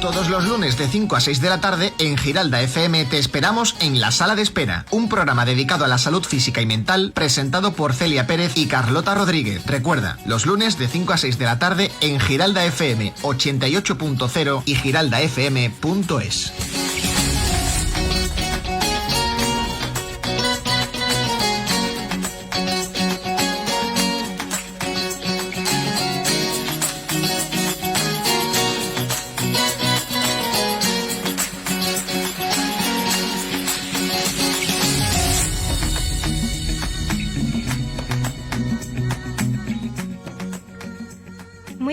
Todos los lunes de 5 a 6 de la tarde en Giralda FM te esperamos en La Sala de Espera, un programa dedicado a la salud física y mental presentado por Celia Pérez y Carlota Rodríguez. Recuerda, los lunes de 5 a 6 de la tarde en Giralda FM 88.0 y giraldafm.es.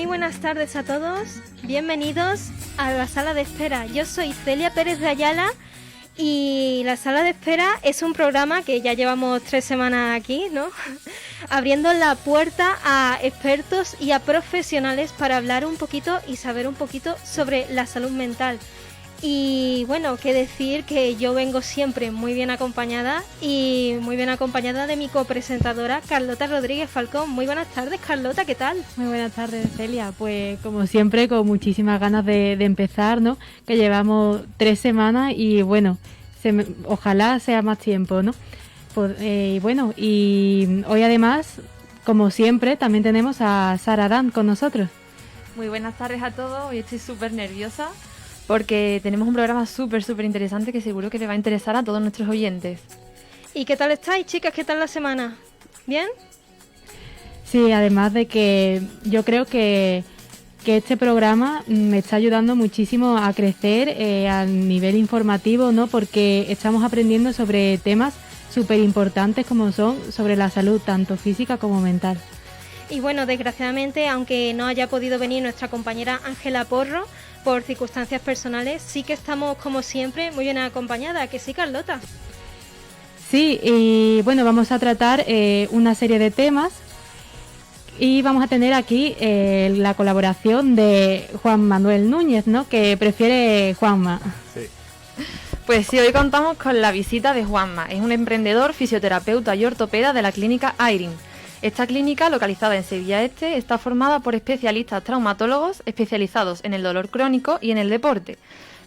Buenas tardes a todos, bienvenidos a La Sala de Espera. Yo soy Celia Pérez de Ayala y La Sala de Espera es un programa que ya llevamos 3 semanas aquí, ¿no? Abriendo la puerta a expertos y a profesionales para hablar un poquito y saber un poquito sobre la salud mental. Y bueno, qué decir que yo vengo siempre muy bien acompañada y muy bien acompañada de mi copresentadora Carlota Rodríguez Falcón. Muy buenas tardes, Carlota, ¿qué tal? Muy buenas tardes, Celia. Pues como siempre, con muchísimas ganas de empezar, ¿no? Que llevamos 3 semanas y bueno, ojalá sea más tiempo, ¿no? Y bueno, y hoy además, como siempre, también tenemos a Sara Dan con nosotros. Muy buenas tardes a todos, hoy estoy súper nerviosa porque tenemos un programa súper interesante que seguro que le va a interesar a todos nuestros oyentes. ¿Y qué tal estáis, chicas? ¿Qué tal la semana? ¿Bien? Sí, además de que yo creo que este programa me está ayudando muchísimo a crecer a nivel informativo, ¿no? Porque estamos aprendiendo sobre temas súper importantes como son sobre la salud, tanto física como mental. Y bueno, desgraciadamente, aunque no haya podido venir nuestra compañera Ángela Porro, por circunstancias personales, sí que estamos, como siempre, muy bien acompañadas. ¿Que sí, Carlota? Sí, y bueno, vamos a tratar una serie de temas y vamos a tener aquí la colaboración de Juan Manuel Núñez, ¿no? Que prefiere Juanma. Sí. Pues sí, hoy contamos con la visita de Juanma. Es un emprendedor, fisioterapeuta y ortopeda de la clínica Airing. Esta clínica, localizada en Sevilla Este, está formada por especialistas traumatólogos especializados en el dolor crónico y en el deporte.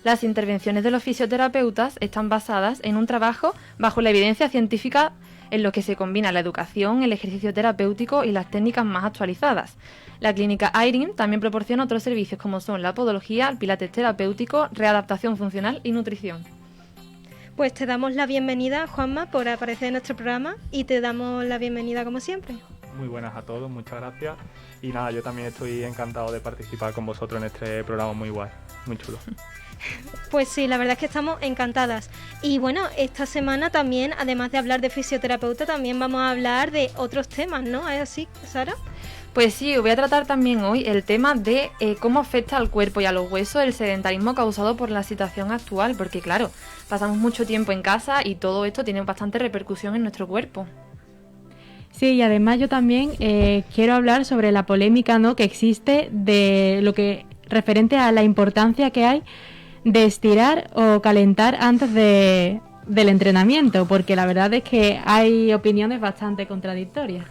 Las intervenciones de los fisioterapeutas están basadas en un trabajo bajo la evidencia científica en lo que se combina la educación, el ejercicio terapéutico y las técnicas más actualizadas. La clínica Airing también proporciona otros servicios como son la podología, el pilates terapéutico, readaptación funcional y nutrición. Pues te damos la bienvenida, Juanma, por aparecer en nuestro programa y te damos la bienvenida como siempre. Muy buenas a todos, muchas gracias. Y nada, yo también estoy encantado de participar con vosotros en este programa muy guay, muy chulo. Pues sí, la verdad es que estamos encantadas. Y bueno, esta semana también, además de hablar de fisioterapeuta, también vamos a hablar de otros temas, ¿no? ¿Es así, Sara? Pues sí, voy a tratar también hoy el tema de cómo afecta al cuerpo y a los huesos el sedentarismo causado por la situación actual, porque claro, pasamos mucho tiempo en casa y todo esto tiene bastante repercusión en nuestro cuerpo. Sí, y además yo también quiero hablar sobre la polémica, ¿no? Que existe de lo que referente a la importancia que hay de estirar o calentar antes del entrenamiento, porque la verdad es que hay opiniones bastante contradictorias.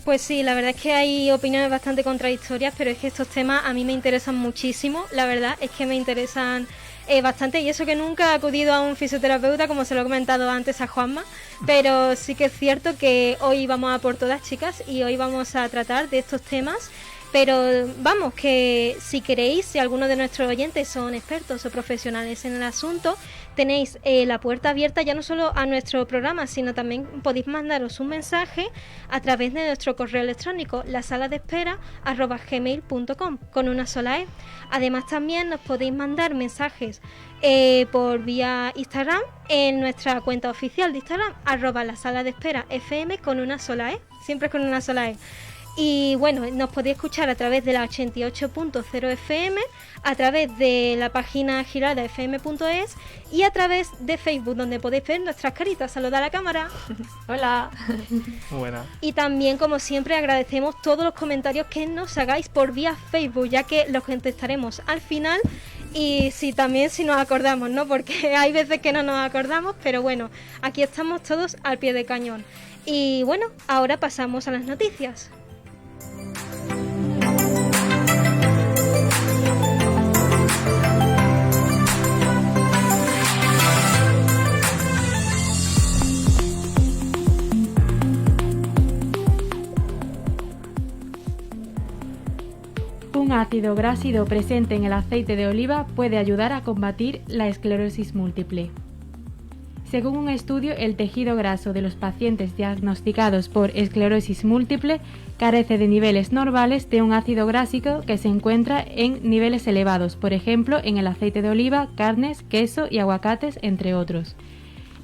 Pues sí, la verdad es que hay opiniones bastante contradictorias, pero es que estos temas a mí me interesan muchísimo, la verdad es que me interesan bastante, y eso que nunca he acudido a un fisioterapeuta, como se lo he comentado antes a Juanma, pero sí que es cierto que hoy vamos a por todas, chicas, y hoy vamos a tratar de estos temas. Pero vamos, que si queréis, si alguno de nuestros oyentes son expertos o profesionales en el asunto, tenéis la puerta abierta ya no solo a nuestro programa, sino también podéis mandaros un mensaje a través de nuestro correo electrónico, lasaladespera@gmail.com, con una sola E. Además también nos podéis mandar mensajes por vía Instagram en nuestra cuenta oficial de Instagram, @lasaladesperafm, con una sola E, siempre con una sola E. Y bueno, nos podéis escuchar a través de la 88.0 FM, a través de la página giraldafm.es y a través de Facebook, donde podéis ver nuestras caritas. Saluda a la cámara. Hola. Muy buena. Y también, como siempre, agradecemos todos los comentarios que nos hagáis por vía Facebook, ya que los contestaremos al final. Y sí, también si nos acordamos, ¿no? Porque hay veces que no nos acordamos, pero bueno, aquí estamos todos al pie de cañón. Y bueno, ahora pasamos a las noticias. Un ácido grásido presente en el aceite de oliva puede ayudar a combatir la esclerosis múltiple. Según un estudio, el tejido graso de los pacientes diagnosticados por esclerosis múltiple carece de niveles normales de un ácido grásico que se encuentra en niveles elevados, por ejemplo, en el aceite de oliva, carnes, queso y aguacates, entre otros.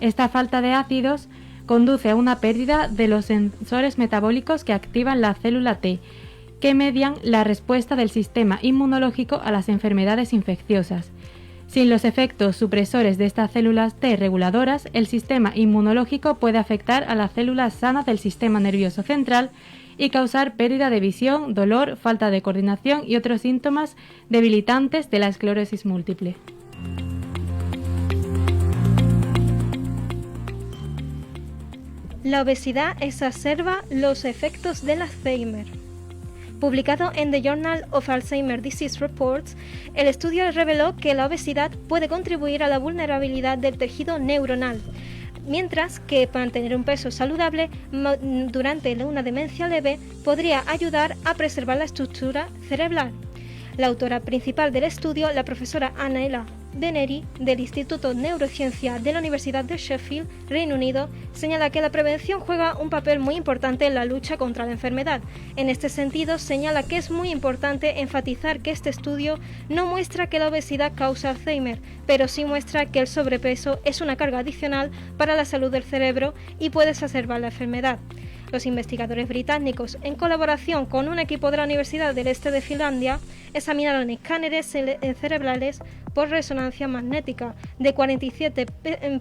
Esta falta de ácidos conduce a una pérdida de los sensores metabólicos que activan la célula T, que median la respuesta del sistema inmunológico a las enfermedades infecciosas. Sin los efectos supresores de estas células T reguladoras, el sistema inmunológico puede afectar a las células sanas del sistema nervioso central y causar pérdida de visión, dolor, falta de coordinación y otros síntomas debilitantes de la esclerosis múltiple. La obesidad exacerba los efectos del Alzheimer. Publicado en The Journal of Alzheimer's Disease Reports, el estudio reveló que la obesidad puede contribuir a la vulnerabilidad del tejido neuronal, mientras que mantener un peso saludable durante una demencia leve podría ayudar a preservar la estructura cerebral. La autora principal del estudio, la profesora Anela Deneri, del Instituto de Neurociencia de la Universidad de Sheffield, Reino Unido, señala que la prevención juega un papel muy importante en la lucha contra la enfermedad. En este sentido, señala que es muy importante enfatizar que este estudio no muestra que la obesidad causa Alzheimer, pero sí muestra que el sobrepeso es una carga adicional para la salud del cerebro y puede exacerbar la enfermedad. Los investigadores británicos, en colaboración con un equipo de la Universidad del Este de Finlandia, examinaron escáneres cerebrales por resonancia magnética de 47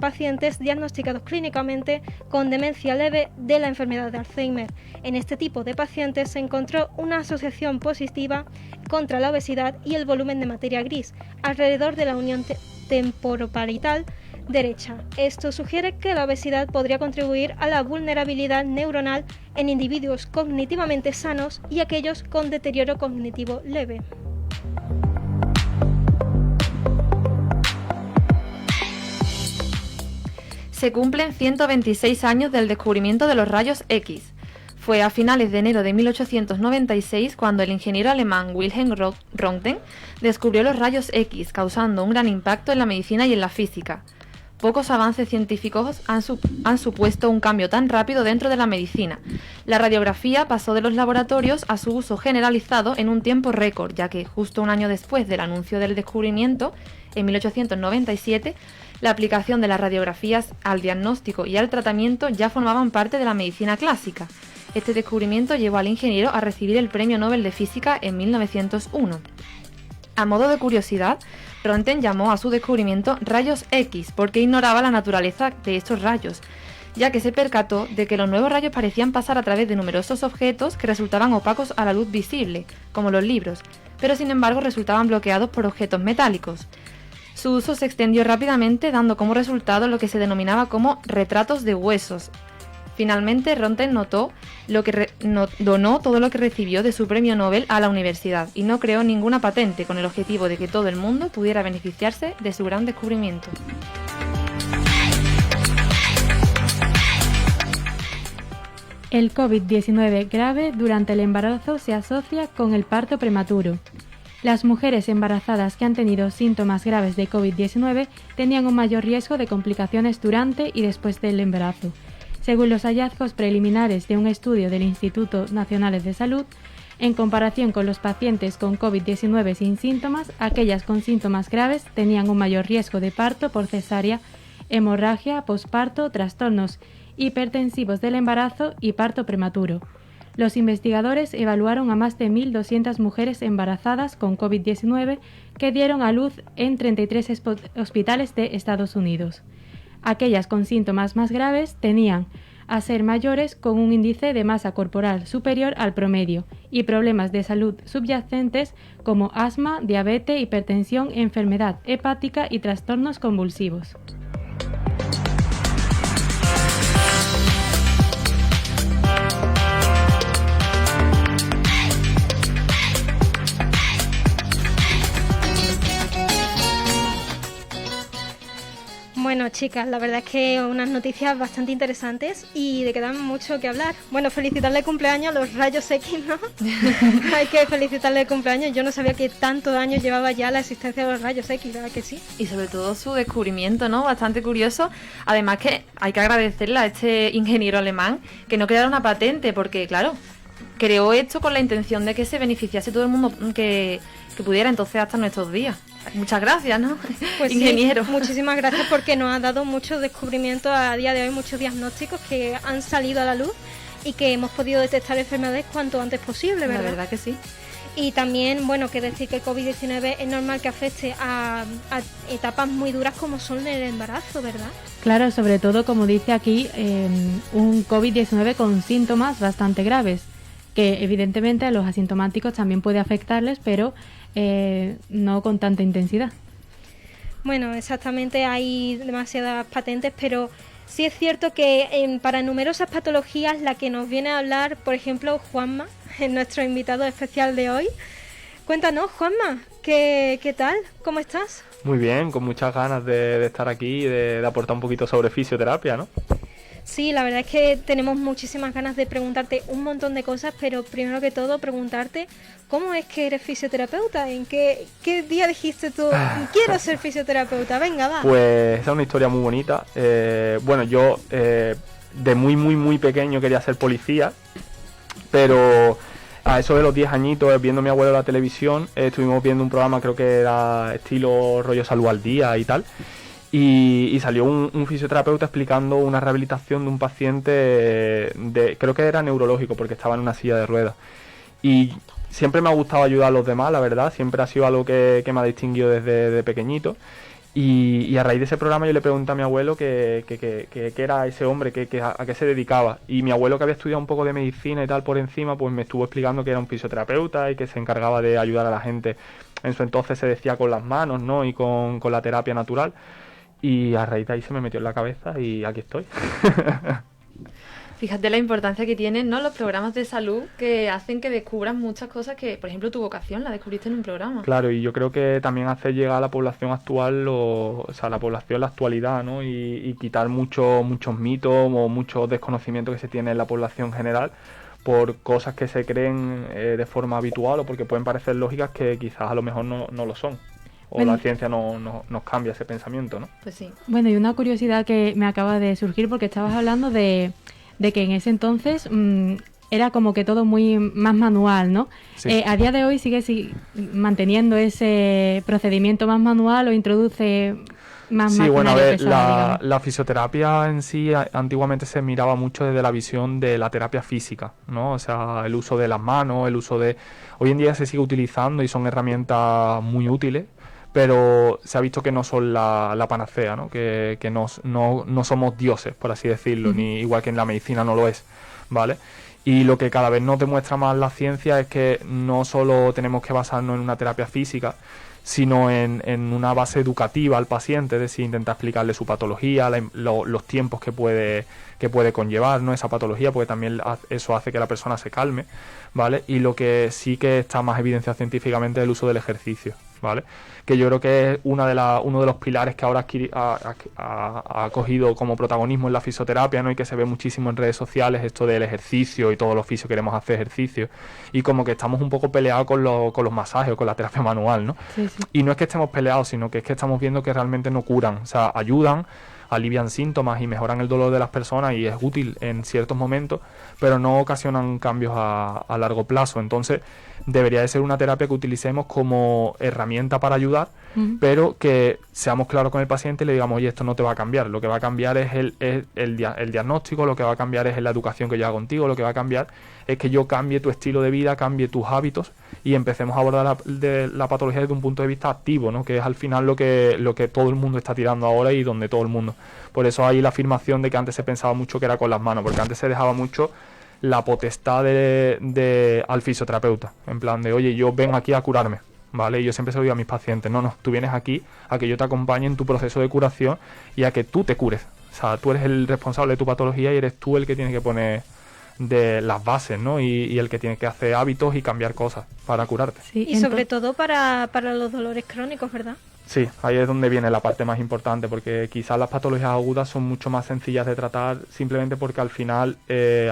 pacientes diagnosticados clínicamente con demencia leve de la enfermedad de Alzheimer. En este tipo de pacientes se encontró una asociación positiva contra la obesidad y el volumen de materia gris alrededor de la unión temporoparital derecha. Esto sugiere que la obesidad podría contribuir a la vulnerabilidad neuronal en individuos cognitivamente sanos y aquellos con deterioro cognitivo leve. Se cumplen 126 años del descubrimiento de los rayos X. Fue a finales de enero de 1896 cuando el ingeniero alemán Wilhelm Röntgen descubrió los rayos X, causando un gran impacto en la medicina y en la física. Pocos avances científicos han supuesto un cambio tan rápido dentro de la medicina. La radiografía pasó de los laboratorios a su uso generalizado en un tiempo récord, ya que justo un año después del anuncio del descubrimiento, en 1897, la aplicación de las radiografías al diagnóstico y al tratamiento ya formaban parte de la medicina clásica. Este descubrimiento llevó al ingeniero a recibir el Premio Nobel de Física en 1901. A modo de curiosidad, Röntgen llamó a su descubrimiento rayos X porque ignoraba la naturaleza de estos rayos, ya que se percató de que los nuevos rayos parecían pasar a través de numerosos objetos que resultaban opacos a la luz visible, como los libros, pero sin embargo resultaban bloqueados por objetos metálicos. Su uso se extendió rápidamente, dando como resultado lo que se denominaba como retratos de huesos. Finalmente, Röntgen donó todo lo que recibió de su premio Nobel a la universidad y no creó ninguna patente con el objetivo de que todo el mundo pudiera beneficiarse de su gran descubrimiento. El COVID-19 grave durante el embarazo se asocia con el parto prematuro. Las mujeres embarazadas que han tenido síntomas graves de COVID-19 tenían un mayor riesgo de complicaciones durante y después del embarazo. Según los hallazgos preliminares de un estudio del Instituto Nacional de Salud, en comparación con los pacientes con COVID-19 sin síntomas, aquellas con síntomas graves tenían un mayor riesgo de parto por cesárea, hemorragia, posparto, trastornos hipertensivos del embarazo y parto prematuro. Los investigadores evaluaron a más de 1.200 mujeres embarazadas con COVID-19 que dieron a luz en 33 hospitales de Estados Unidos. Aquellas con síntomas más graves tenían a ser mayores con un índice de masa corporal superior al promedio y problemas de salud subyacentes como asma, diabetes, hipertensión, enfermedad hepática y trastornos convulsivos. Bueno, nada, chicas, la verdad es que unas noticias bastante interesantes y de que dan mucho que hablar. Bueno, felicitarle el cumpleaños a los rayos X, ¿no? Hay que felicitarle el cumpleaños. Yo no sabía que tantos años llevaba ya la existencia de los rayos X, ¿verdad que sí? Y sobre todo su descubrimiento, ¿no? Bastante curioso. Además que hay que agradecerle a este ingeniero alemán que no creara una patente, porque claro, creó esto con la intención de que se beneficiase todo el mundo que pudiera, entonces hasta nuestros días. Muchas gracias, ¿no? Pues ingeniero. Sí, muchísimas gracias porque nos ha dado muchos descubrimientos a día de hoy, muchos diagnósticos que han salido a la luz y que hemos podido detectar enfermedades cuanto antes posible, ¿verdad? La verdad que sí. Y también, bueno, que decir que el COVID-19 es normal que afecte a etapas muy duras como son el embarazo, ¿verdad? Claro, sobre todo, como dice aquí, un COVID-19 con síntomas bastante graves, que evidentemente a los asintomáticos también puede afectarles, pero no con tanta intensidad. Bueno, exactamente, hay demasiadas patentes, pero sí es cierto que para numerosas patologías la que nos viene a hablar, por ejemplo, Juanma, es nuestro invitado especial de hoy. Cuéntanos, Juanma, ¿qué tal? ¿Cómo estás? Muy bien, con muchas ganas de estar aquí y de aportar un poquito sobre fisioterapia, ¿no? Sí, la verdad es que tenemos muchísimas ganas de preguntarte un montón de cosas, pero primero que todo preguntarte ¿cómo es que eres fisioterapeuta? ¿En qué día dijiste tú, quiero ser fisioterapeuta? Venga, va. Pues esa es una historia muy bonita. Bueno, yo de muy pequeño quería ser policía, pero a eso de los 10 añitos, viendo a mi abuelo en la televisión, estuvimos viendo un programa, creo que era estilo rollo Salud al Día y tal. Y salió un fisioterapeuta explicando una rehabilitación de un paciente creo que era neurológico porque estaba en una silla de ruedas. Y siempre me ha gustado ayudar a los demás, la verdad, siempre ha sido algo que me ha distinguido desde pequeñito. Y a raíz de ese programa yo le pregunté a mi abuelo qué era ese hombre, a qué se dedicaba. Y mi abuelo, que había estudiado un poco de medicina y tal por encima, pues me estuvo explicando que era un fisioterapeuta y que se encargaba de ayudar a la gente. En su entonces se decía con las manos, ¿no? Y con la terapia natural. Y a raíz de ahí se me metió en la cabeza y aquí estoy. Fíjate la importancia que tienen, ¿no?, los programas de salud que hacen que descubras muchas cosas que, por ejemplo, tu vocación la descubriste en un programa. Claro, y yo creo que también hace llegar a la población actual, la población, la actualidad, ¿no? Y quitar muchos mitos o muchos desconocimientos que se tiene en la población general por cosas que se creen de forma habitual o porque pueden parecer lógicas que quizás a lo mejor no lo son. O bueno, la ciencia nos cambia ese pensamiento, ¿no? Pues sí. Bueno, y una curiosidad que me acaba de surgir porque estabas hablando de que en ese entonces era como que todo muy más manual, ¿no? Sí. A día de hoy sigue manteniendo ese procedimiento más manual o introduce más Sí, bueno, a ver, pesada, la fisioterapia en sí antiguamente se miraba mucho desde la visión de la terapia física, ¿no? O sea, el uso de las manos, el uso de... Hoy en día se sigue utilizando y son herramientas muy útiles, pero se ha visto que no son la panacea, ¿no? Que no somos dioses, por así decirlo, ni igual que en la medicina no lo es, ¿vale? Y lo que cada vez nos demuestra más la ciencia es que no solo tenemos que basarnos en una terapia física, sino en una base educativa al paciente, es decir, intentar explicarle su patología, los tiempos que puede conllevar, ¿no?, esa patología, porque también eso hace que la persona se calme, ¿vale? Y lo que sí que está más evidenciado científicamente es el uso del ejercicio, ¿vale? Que yo creo que es uno de los pilares que ahora ha cogido como protagonismo en la fisioterapia, ¿no? Y que se ve muchísimo en redes sociales, esto del ejercicio, y todos los fisios queremos hacer ejercicio, y como que estamos un poco peleados con los masajes o con la terapia manual, ¿no? Sí, sí. Y no es que estemos peleados, sino que es que estamos viendo que realmente no curan, o sea, ayudan, alivian síntomas y mejoran el dolor de las personas y es útil en ciertos momentos, pero no ocasionan cambios a largo plazo. Entonces debería de ser una terapia que utilicemos como herramienta para ayudar, pero que seamos claros con el paciente y le digamos, oye, esto no te va a cambiar, lo que va a cambiar es el diagnóstico, lo que va a cambiar es la educación que yo hago contigo, lo que va a cambiar es que yo cambie tu estilo de vida, cambie tus hábitos y empecemos a abordar la patología desde un punto de vista activo, ¿no? Que es al final lo que todo el mundo está tirando ahora y donde todo el mundo. Por eso hay la afirmación de que antes se pensaba mucho que era con las manos, porque antes se dejaba mucho la potestad al fisioterapeuta, en plan de, oye, yo vengo aquí a curarme, ¿vale? Y yo siempre se lo digo a mis pacientes, no, tú vienes aquí a que yo te acompañe en tu proceso de curación y a que tú te cures. O sea, tú eres el responsable de tu patología y eres tú el que tiene que poner de las bases, ¿no? Y el que tiene que hacer hábitos y cambiar cosas para curarte. Sí, Y sobre todo para los dolores crónicos, ¿verdad? Sí, ahí es donde viene la parte más importante, porque quizás las patologías agudas son mucho más sencillas de tratar simplemente porque al final,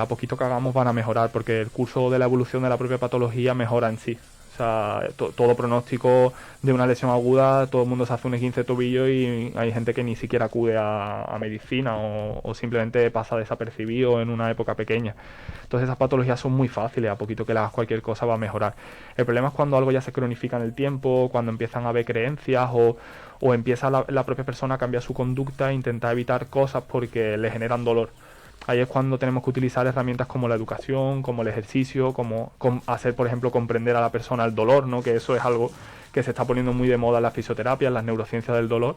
a poquito que hagamos, van a mejorar, porque el curso de la evolución de la propia patología mejora en sí. O sea, todo pronóstico de una lesión aguda, todo el mundo se hace un esguince de tobillo y hay gente que ni siquiera acude a medicina o simplemente pasa desapercibido en una época pequeña. Entonces esas patologías son muy fáciles, a poquito que le hagas cualquier cosa va a mejorar. El problema es cuando algo ya se cronifica en el tiempo, cuando empiezan a haber creencias o empieza la propia persona a cambiar su conducta e intentar evitar cosas porque le generan dolor. Ahí es cuando tenemos que utilizar herramientas como la educación, como el ejercicio, como hacer, por ejemplo, comprender a la persona el dolor, ¿no? Que eso es algo que se está poniendo muy de moda en la fisioterapia, en las neurociencias del dolor,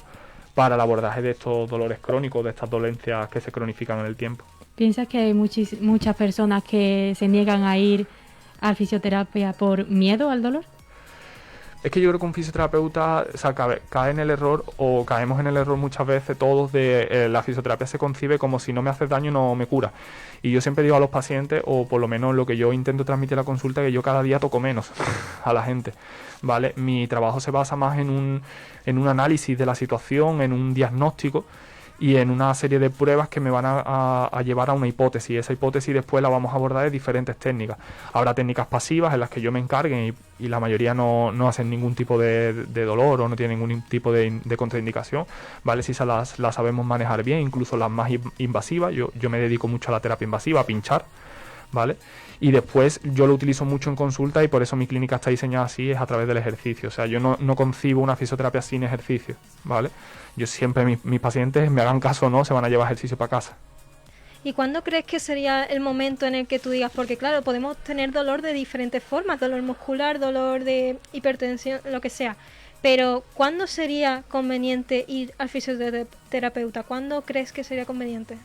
para el abordaje de estos dolores crónicos, de estas dolencias que se cronifican en el tiempo. ¿Piensas que hay muchas personas que se niegan a ir a fisioterapia por miedo al dolor? Es que yo creo que un fisioterapeuta, o sea, cae en el error, o caemos en el error muchas veces todos de la fisioterapia se concibe como si no me haces daño no me cura. Y yo siempre digo a los pacientes, o por lo menos lo que yo intento transmitir en la consulta, que yo cada día toco menos a la gente, ¿vale? Mi trabajo se basa más en un análisis de la situación, en un diagnóstico y en una serie de pruebas que me van a llevar a una hipótesis. Esa hipótesis después la vamos a abordar de diferentes técnicas. Habrá técnicas pasivas en las que yo me encargue y la mayoría no hacen ningún tipo de dolor o no tienen ningún tipo de contraindicación, ¿vale? Si las sabemos manejar bien, incluso las más invasivas. Yo me dedico mucho a la terapia invasiva, a pinchar, ¿vale? Y después yo lo utilizo mucho en consulta y por eso mi clínica está diseñada así, es a través del ejercicio. O sea, yo no concibo una fisioterapia sin ejercicio, ¿vale? Yo siempre, mis pacientes, me hagan caso o no, se van a llevar ejercicio para casa. ¿Y cuándo crees que sería el momento en el que tú digas? Porque claro, podemos tener dolor de diferentes formas, dolor muscular, dolor de hipertensión, lo que sea. Pero ¿cuándo sería conveniente ir al fisioterapeuta? ¿Cuándo crees que sería conveniente?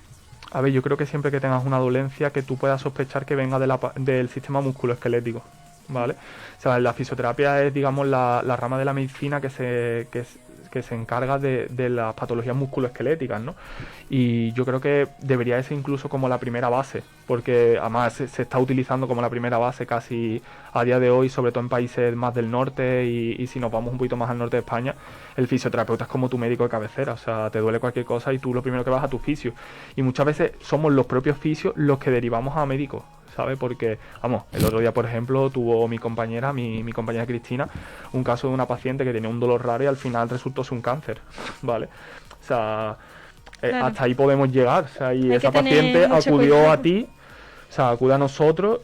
A ver, yo creo que siempre que tengas una dolencia que tú puedas sospechar que venga del sistema musculoesquelético, ¿vale? O sea, la fisioterapia es, digamos, la rama de la medicina que se encarga de las patologías musculoesqueléticas, ¿no? Y yo creo que debería ser incluso como la primera base, porque además se está utilizando como la primera base casi a día de hoy, sobre todo en países más del norte y si nos vamos un poquito más al norte de España, el fisioterapeuta es como tu médico de cabecera, o sea, te duele cualquier cosa y tú lo primero que vas a tu fisio. Y muchas veces somos los propios fisios los que derivamos a médicos, ¿sabes? Porque, vamos, el otro día, por ejemplo, tuvo mi compañera Cristina, un caso de una paciente que tenía un dolor raro y al final resultó ser un cáncer, ¿vale? O sea, claro, hasta ahí podemos llegar, o sea, y esa paciente acudió a ti, o sea, acude a nosotros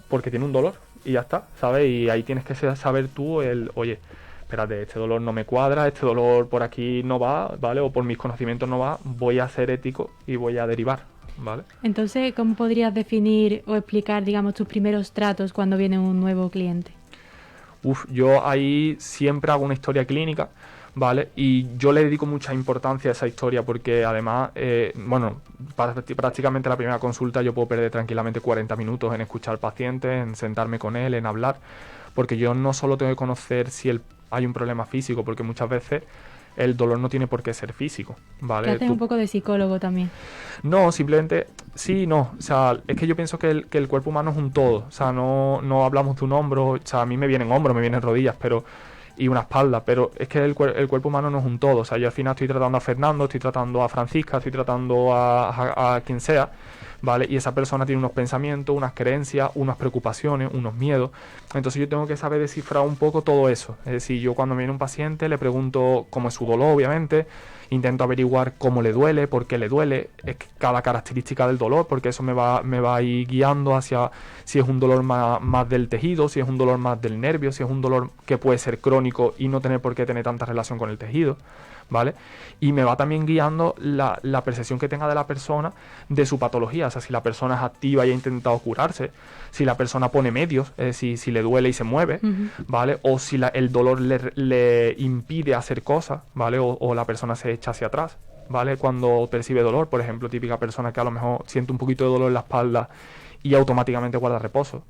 porque tiene un dolor y ya está, ¿sabes? Y ahí tienes que saber tú oye, espérate, este dolor no me cuadra, este dolor por aquí no va, ¿vale? O por mis conocimientos no va, voy a ser ético y voy a derivar. ¿Vale? Entonces, ¿cómo podrías definir o explicar, digamos, tus primeros tratos cuando viene un nuevo cliente? Yo ahí siempre hago una historia clínica, ¿vale? Y yo le dedico mucha importancia a esa historia porque además, prácticamente la primera consulta yo puedo perder tranquilamente 40 minutos en escuchar al paciente, en sentarme con él, en hablar, porque yo no solo tengo que conocer si hay un problema físico, porque muchas veces el dolor no tiene por qué ser físico, ¿vale? Que haces un poco de psicólogo también. No, simplemente, sí, no, o sea, es que yo pienso que el cuerpo humano es un todo, o sea, no hablamos de un hombro, o sea, a mí me vienen hombros, me vienen rodillas, y una espalda, pero es que el cuerpo humano no es un todo, o sea, yo al final estoy tratando a Fernando, estoy tratando a Francisca, estoy tratando a quien sea, ¿vale? Y esa persona tiene unos pensamientos, unas creencias, unas preocupaciones, unos miedos. Entonces yo tengo que saber descifrar un poco todo eso. Es decir, yo cuando viene un paciente le pregunto cómo es su dolor, obviamente. Intento averiguar cómo le duele, por qué le duele, cada característica del dolor, porque eso me va a ir guiando hacia si es un dolor más del tejido, si es un dolor más del nervio, si es un dolor que puede ser crónico y no tener por qué tener tanta relación con el tejido, ¿vale? Y me va también guiando la percepción que tenga de la persona de su patología, o sea, si la persona es activa y ha intentado curarse, si la persona pone medios, es decir, si le duele y se mueve, ¿vale? O si el dolor le impide hacer cosas, ¿vale? O la persona se echa hacia atrás, ¿vale? Cuando percibe dolor, por ejemplo, típica persona que a lo mejor siente un poquito de dolor en la espalda y automáticamente guarda reposo,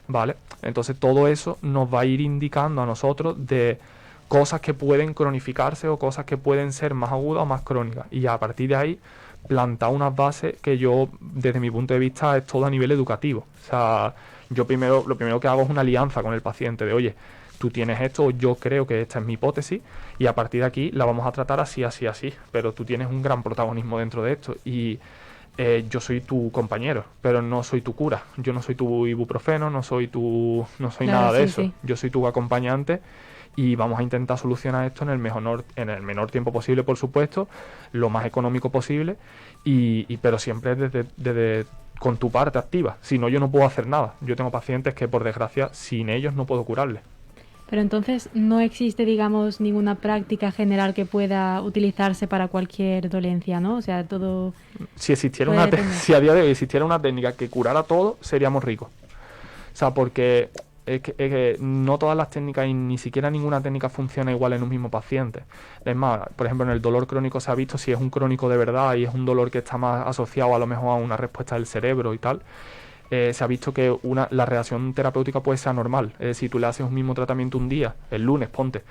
¿vale? Entonces todo eso nos va a ir indicando a nosotros de cosas que pueden cronificarse o cosas que pueden ser más agudas o más crónicas. Y a partir de ahí, plantar unas bases que yo, desde mi punto de vista, es todo a nivel educativo. O sea, lo primero que hago es una alianza con el paciente de, oye, tú tienes esto, yo creo que esta es mi hipótesis y a partir de aquí la vamos a tratar así, así, así, pero tú tienes un gran protagonismo dentro de esto y yo soy tu compañero, pero no soy tu cura, yo no soy tu ibuprofeno, no soy Claro, nada de sí, eso, sí. yo soy tu acompañante y vamos a intentar solucionar esto en el menor tiempo posible, por supuesto, lo más económico posible, pero siempre desde con tu parte activa, si no yo no puedo hacer nada, yo tengo pacientes que por desgracia sin ellos no puedo curarles. Pero entonces no existe, digamos, ninguna práctica general que pueda utilizarse para cualquier dolencia, ¿no? O sea, todo... Si existiera puede depender. si a día de hoy existiera una técnica que curara todo, seríamos ricos. O sea, porque es que no todas las técnicas y ni siquiera ninguna técnica funciona igual en un mismo paciente. Es más, por ejemplo, en el dolor crónico se ha visto si es un crónico de verdad y es un dolor que está más asociado a lo mejor a una respuesta del cerebro y tal. Se ha visto que la reacción terapéutica puede ser anormal. Es decir, tú le haces un mismo tratamiento un día, el lunes, ponte,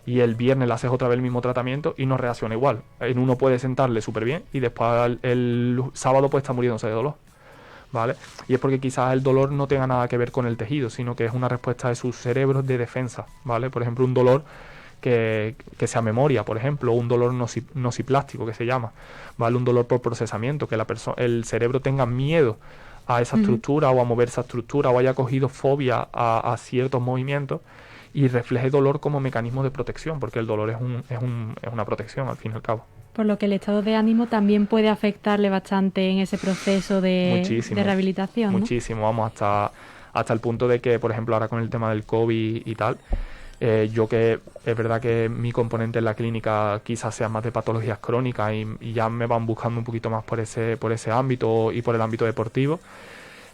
y el viernes le haces otra vez el mismo tratamiento y no reacciona igual. En uno puede sentarle súper bien y después el sábado puede estar muriéndose de dolor, ¿vale? Y es porque quizás el dolor no tenga nada que ver con el tejido, sino que es una respuesta de sus cerebros de defensa, ¿vale? Por ejemplo, un dolor que sea memoria, por ejemplo, o un dolor nociplástico que se llama, ¿vale? Un dolor por procesamiento, que el cerebro tenga miedo a esa estructura o a mover esa estructura o haya cogido fobia a ciertos movimientos y refleje dolor como mecanismo de protección, porque el dolor es una protección al fin y al cabo. Por lo que el estado de ánimo también puede afectarle bastante en ese proceso de rehabilitación, ¿no? Muchísimo, vamos, hasta el punto de que, por ejemplo, ahora con el tema del COVID y tal, yo que es verdad que mi componente en la clínica quizás sea más de patologías crónicas y ya me van buscando un poquito más por ese ámbito y por el ámbito deportivo,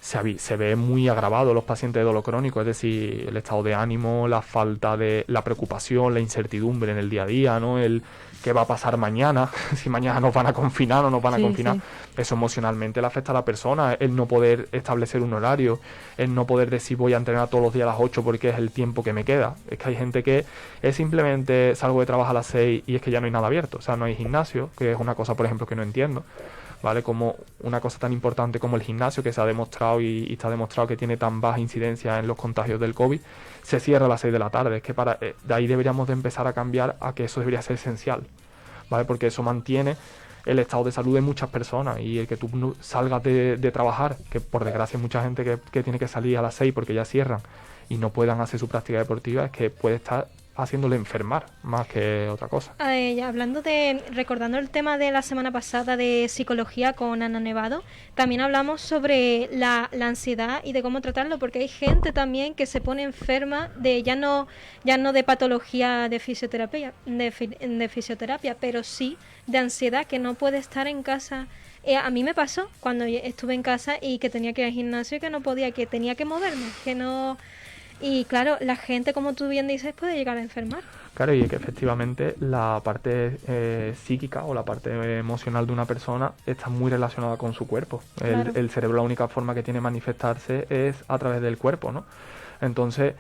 se ve muy agravado los pacientes de dolor crónico, es decir, el estado de ánimo, la falta de la preocupación, la incertidumbre en el día a día, ¿no? El qué va a pasar mañana, si mañana nos van a confinar o no nos van a confinar. Sí. Eso emocionalmente le afecta a la persona, el no poder establecer un horario, el no poder decir voy a entrenar todos los días a las 8 porque es el tiempo que me queda. Es que hay gente que es simplemente salgo de trabajo a las 6 y es que ya no hay nada abierto, o sea, no hay gimnasio, que es una cosa, por ejemplo, que no entiendo, ¿vale? Como una cosa tan importante como el gimnasio, que se ha demostrado y está demostrado que tiene tan baja incidencia en los contagios del COVID, se cierra a las 6 de la tarde. Es que de ahí deberíamos de empezar a cambiar a que eso debería ser esencial, ¿vale? Porque eso mantiene el estado de salud de muchas personas y el que tú salgas de trabajar, que por desgracia hay mucha gente que tiene que salir a las 6 porque ya cierran y no puedan hacer su práctica deportiva, es que puede estar haciéndole enfermar más que otra cosa. Recordando el tema de la semana pasada de psicología con Ana Nevado, también hablamos sobre la ansiedad y de cómo tratarlo, porque hay gente también que se pone enferma de ya no de patología de fisioterapia, pero sí de ansiedad, que no puede estar en casa. A mí me pasó cuando estuve en casa y que tenía que ir al gimnasio y que no podía, que tenía que moverme, que no... Y claro, la gente, como tú bien dices, puede llegar a enfermar. Claro, y es que efectivamente la parte psíquica o la parte emocional de una persona está muy relacionada con su cuerpo. Claro. El cerebro, la única forma que tiene de manifestarse es a través del cuerpo, ¿no? Entonces,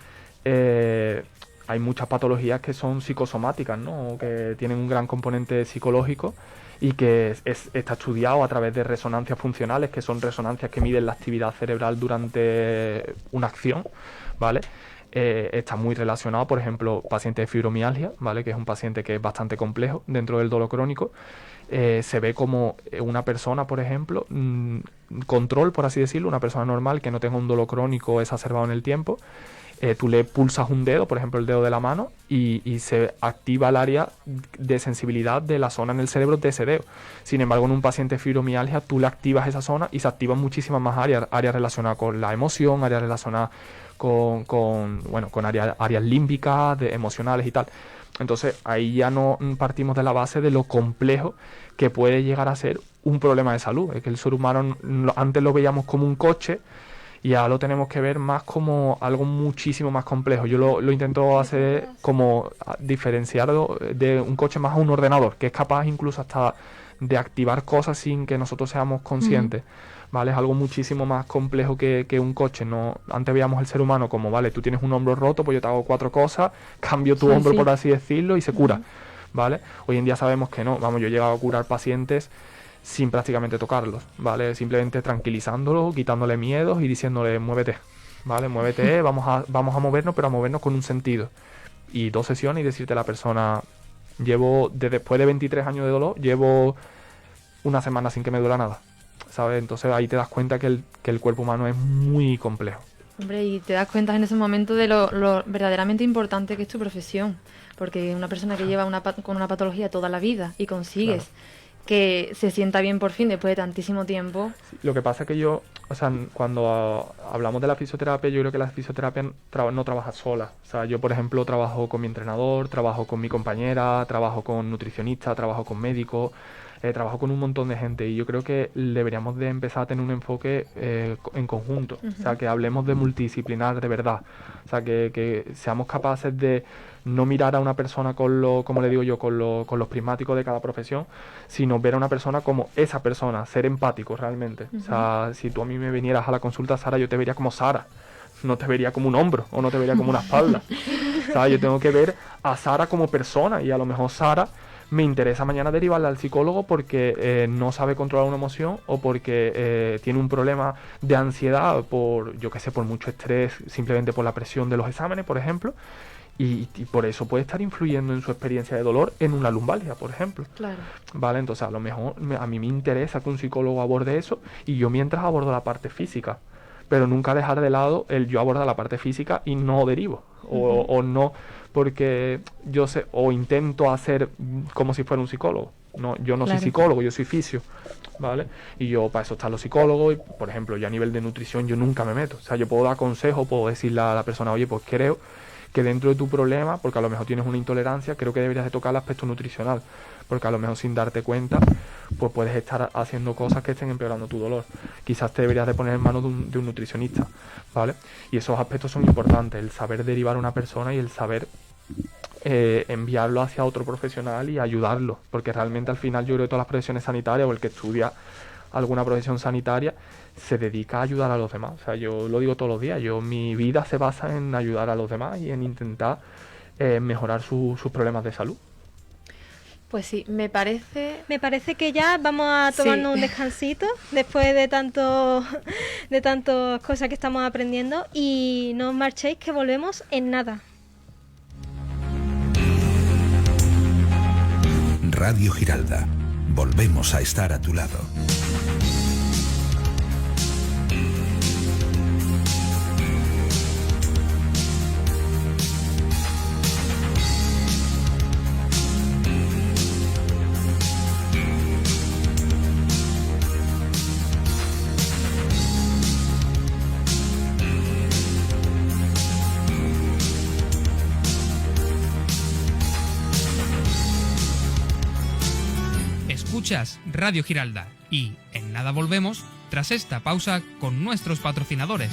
hay muchas patologías que son psicosomáticas, ¿no? Que tienen un gran componente psicológico y que está estudiado a través de resonancias funcionales, que son resonancias que miden la actividad cerebral durante una acción, ¿vale? Está muy relacionado, por ejemplo, paciente de fibromialgia, ¿vale? Que es un paciente que es bastante complejo dentro del dolor crónico. Se ve como una persona, por ejemplo, control, por así decirlo, una persona normal que no tenga un dolor crónico exacerbado en el tiempo, tú le pulsas un dedo, por ejemplo el dedo de la mano, y se activa el área de sensibilidad de la zona en el cerebro de ese dedo. Sin embargo, en un paciente de fibromialgia tú le activas esa zona y se activan muchísimas más áreas relacionadas con la emoción, áreas relacionadas con áreas límbicas, emocionales y tal. Entonces ahí ya no partimos de la base de lo complejo que puede llegar a ser un problema de salud. Es que el ser humano antes lo veíamos como un coche y ahora lo tenemos que ver más como algo muchísimo más complejo. Yo lo intento hacer como diferenciarlo de un coche más a un ordenador, que es capaz incluso hasta de activar cosas sin que nosotros seamos conscientes. ¿Vale? Es algo muchísimo más complejo que un coche. No, antes veíamos el ser humano como, vale, tú tienes un hombro roto, pues yo te hago 4 cosas, cambio tu hombro, por así decirlo, y se cura, ¿vale? Hoy en día sabemos que no. Vamos, yo he llegado a curar pacientes sin prácticamente tocarlos, ¿vale? Simplemente tranquilizándolos, quitándole miedos y diciéndole, muévete, ¿vale? Muévete, vamos a movernos, pero a movernos con un sentido. Y 2 sesiones y decirte a la persona, después de 23 años de dolor, llevo una semana sin que me duela nada, ¿sabes? Entonces ahí te das cuenta que el cuerpo humano es muy complejo. Hombre, y te das cuenta en ese momento de lo verdaderamente importante que es tu profesión, porque una persona que lleva con una patología toda la vida y consigues que se sienta bien por fin después de tantísimo tiempo. Lo que pasa es que cuando hablamos de la fisioterapia, yo creo que la fisioterapia no trabaja sola. O sea, yo, por ejemplo, trabajo con mi entrenador, trabajo con mi compañera, trabajo con nutricionista, trabajo con médicos, trabajo con un montón de gente, y yo creo que deberíamos de empezar a tener un enfoque en conjunto. O sea, que hablemos de multidisciplinar de verdad. O sea, que seamos capaces de no mirar a una persona como le digo yo, con los prismáticos de cada profesión, sino ver a una persona como esa persona, ser empático realmente. O sea, si tú a mí me vinieras a la consulta, Sara, yo te vería como Sara, no te vería como un hombro o no te vería como una espalda. O sea, yo tengo que ver a Sara como persona, y a lo mejor Sara me interesa mañana derivarla al psicólogo porque no sabe controlar una emoción, o porque tiene un problema de ansiedad por mucho estrés, simplemente por la presión de los exámenes, por ejemplo, y por eso puede estar influyendo en su experiencia de dolor en una lumbalgia, por ejemplo. Claro. Vale, entonces a lo mejor a mí me interesa que un psicólogo aborde eso, y yo mientras abordo la parte física, pero nunca dejar de lado el yo abordar la parte física y no derivo, o no, porque yo sé, o intento hacer como si fuera un psicólogo. No, yo no soy psicólogo, yo soy fisio, ¿vale? Y yo, para eso están los psicólogos, y por ejemplo, yo a nivel de nutrición yo nunca me meto. O sea, yo puedo dar consejos, puedo decirle a la persona, oye, pues creo que dentro de tu problema, porque a lo mejor tienes una intolerancia, creo que deberías de tocar el aspecto nutricional, porque a lo mejor sin darte cuenta, pues puedes estar haciendo cosas que estén empeorando tu dolor. Quizás te deberías de poner en manos de un nutricionista, ¿vale? Y esos aspectos son importantes, el saber derivar a una persona y el saber enviarlo hacia otro profesional y ayudarlo, porque realmente al final yo creo que todas las profesiones sanitarias, o el que estudia alguna profesión sanitaria, se dedica a ayudar a los demás. O sea, yo lo digo todos los días, mi vida se basa en ayudar a los demás y en intentar mejorar sus problemas de salud. Pues sí, me parece que ya vamos a tomarnos un descansito después de tantas cosas que estamos aprendiendo, y no os marchéis, que volvemos en nada. Radio Giralda. Volvemos a estar a tu lado. Escuchas Radio Giralda y en nada volvemos tras esta pausa con nuestros patrocinadores.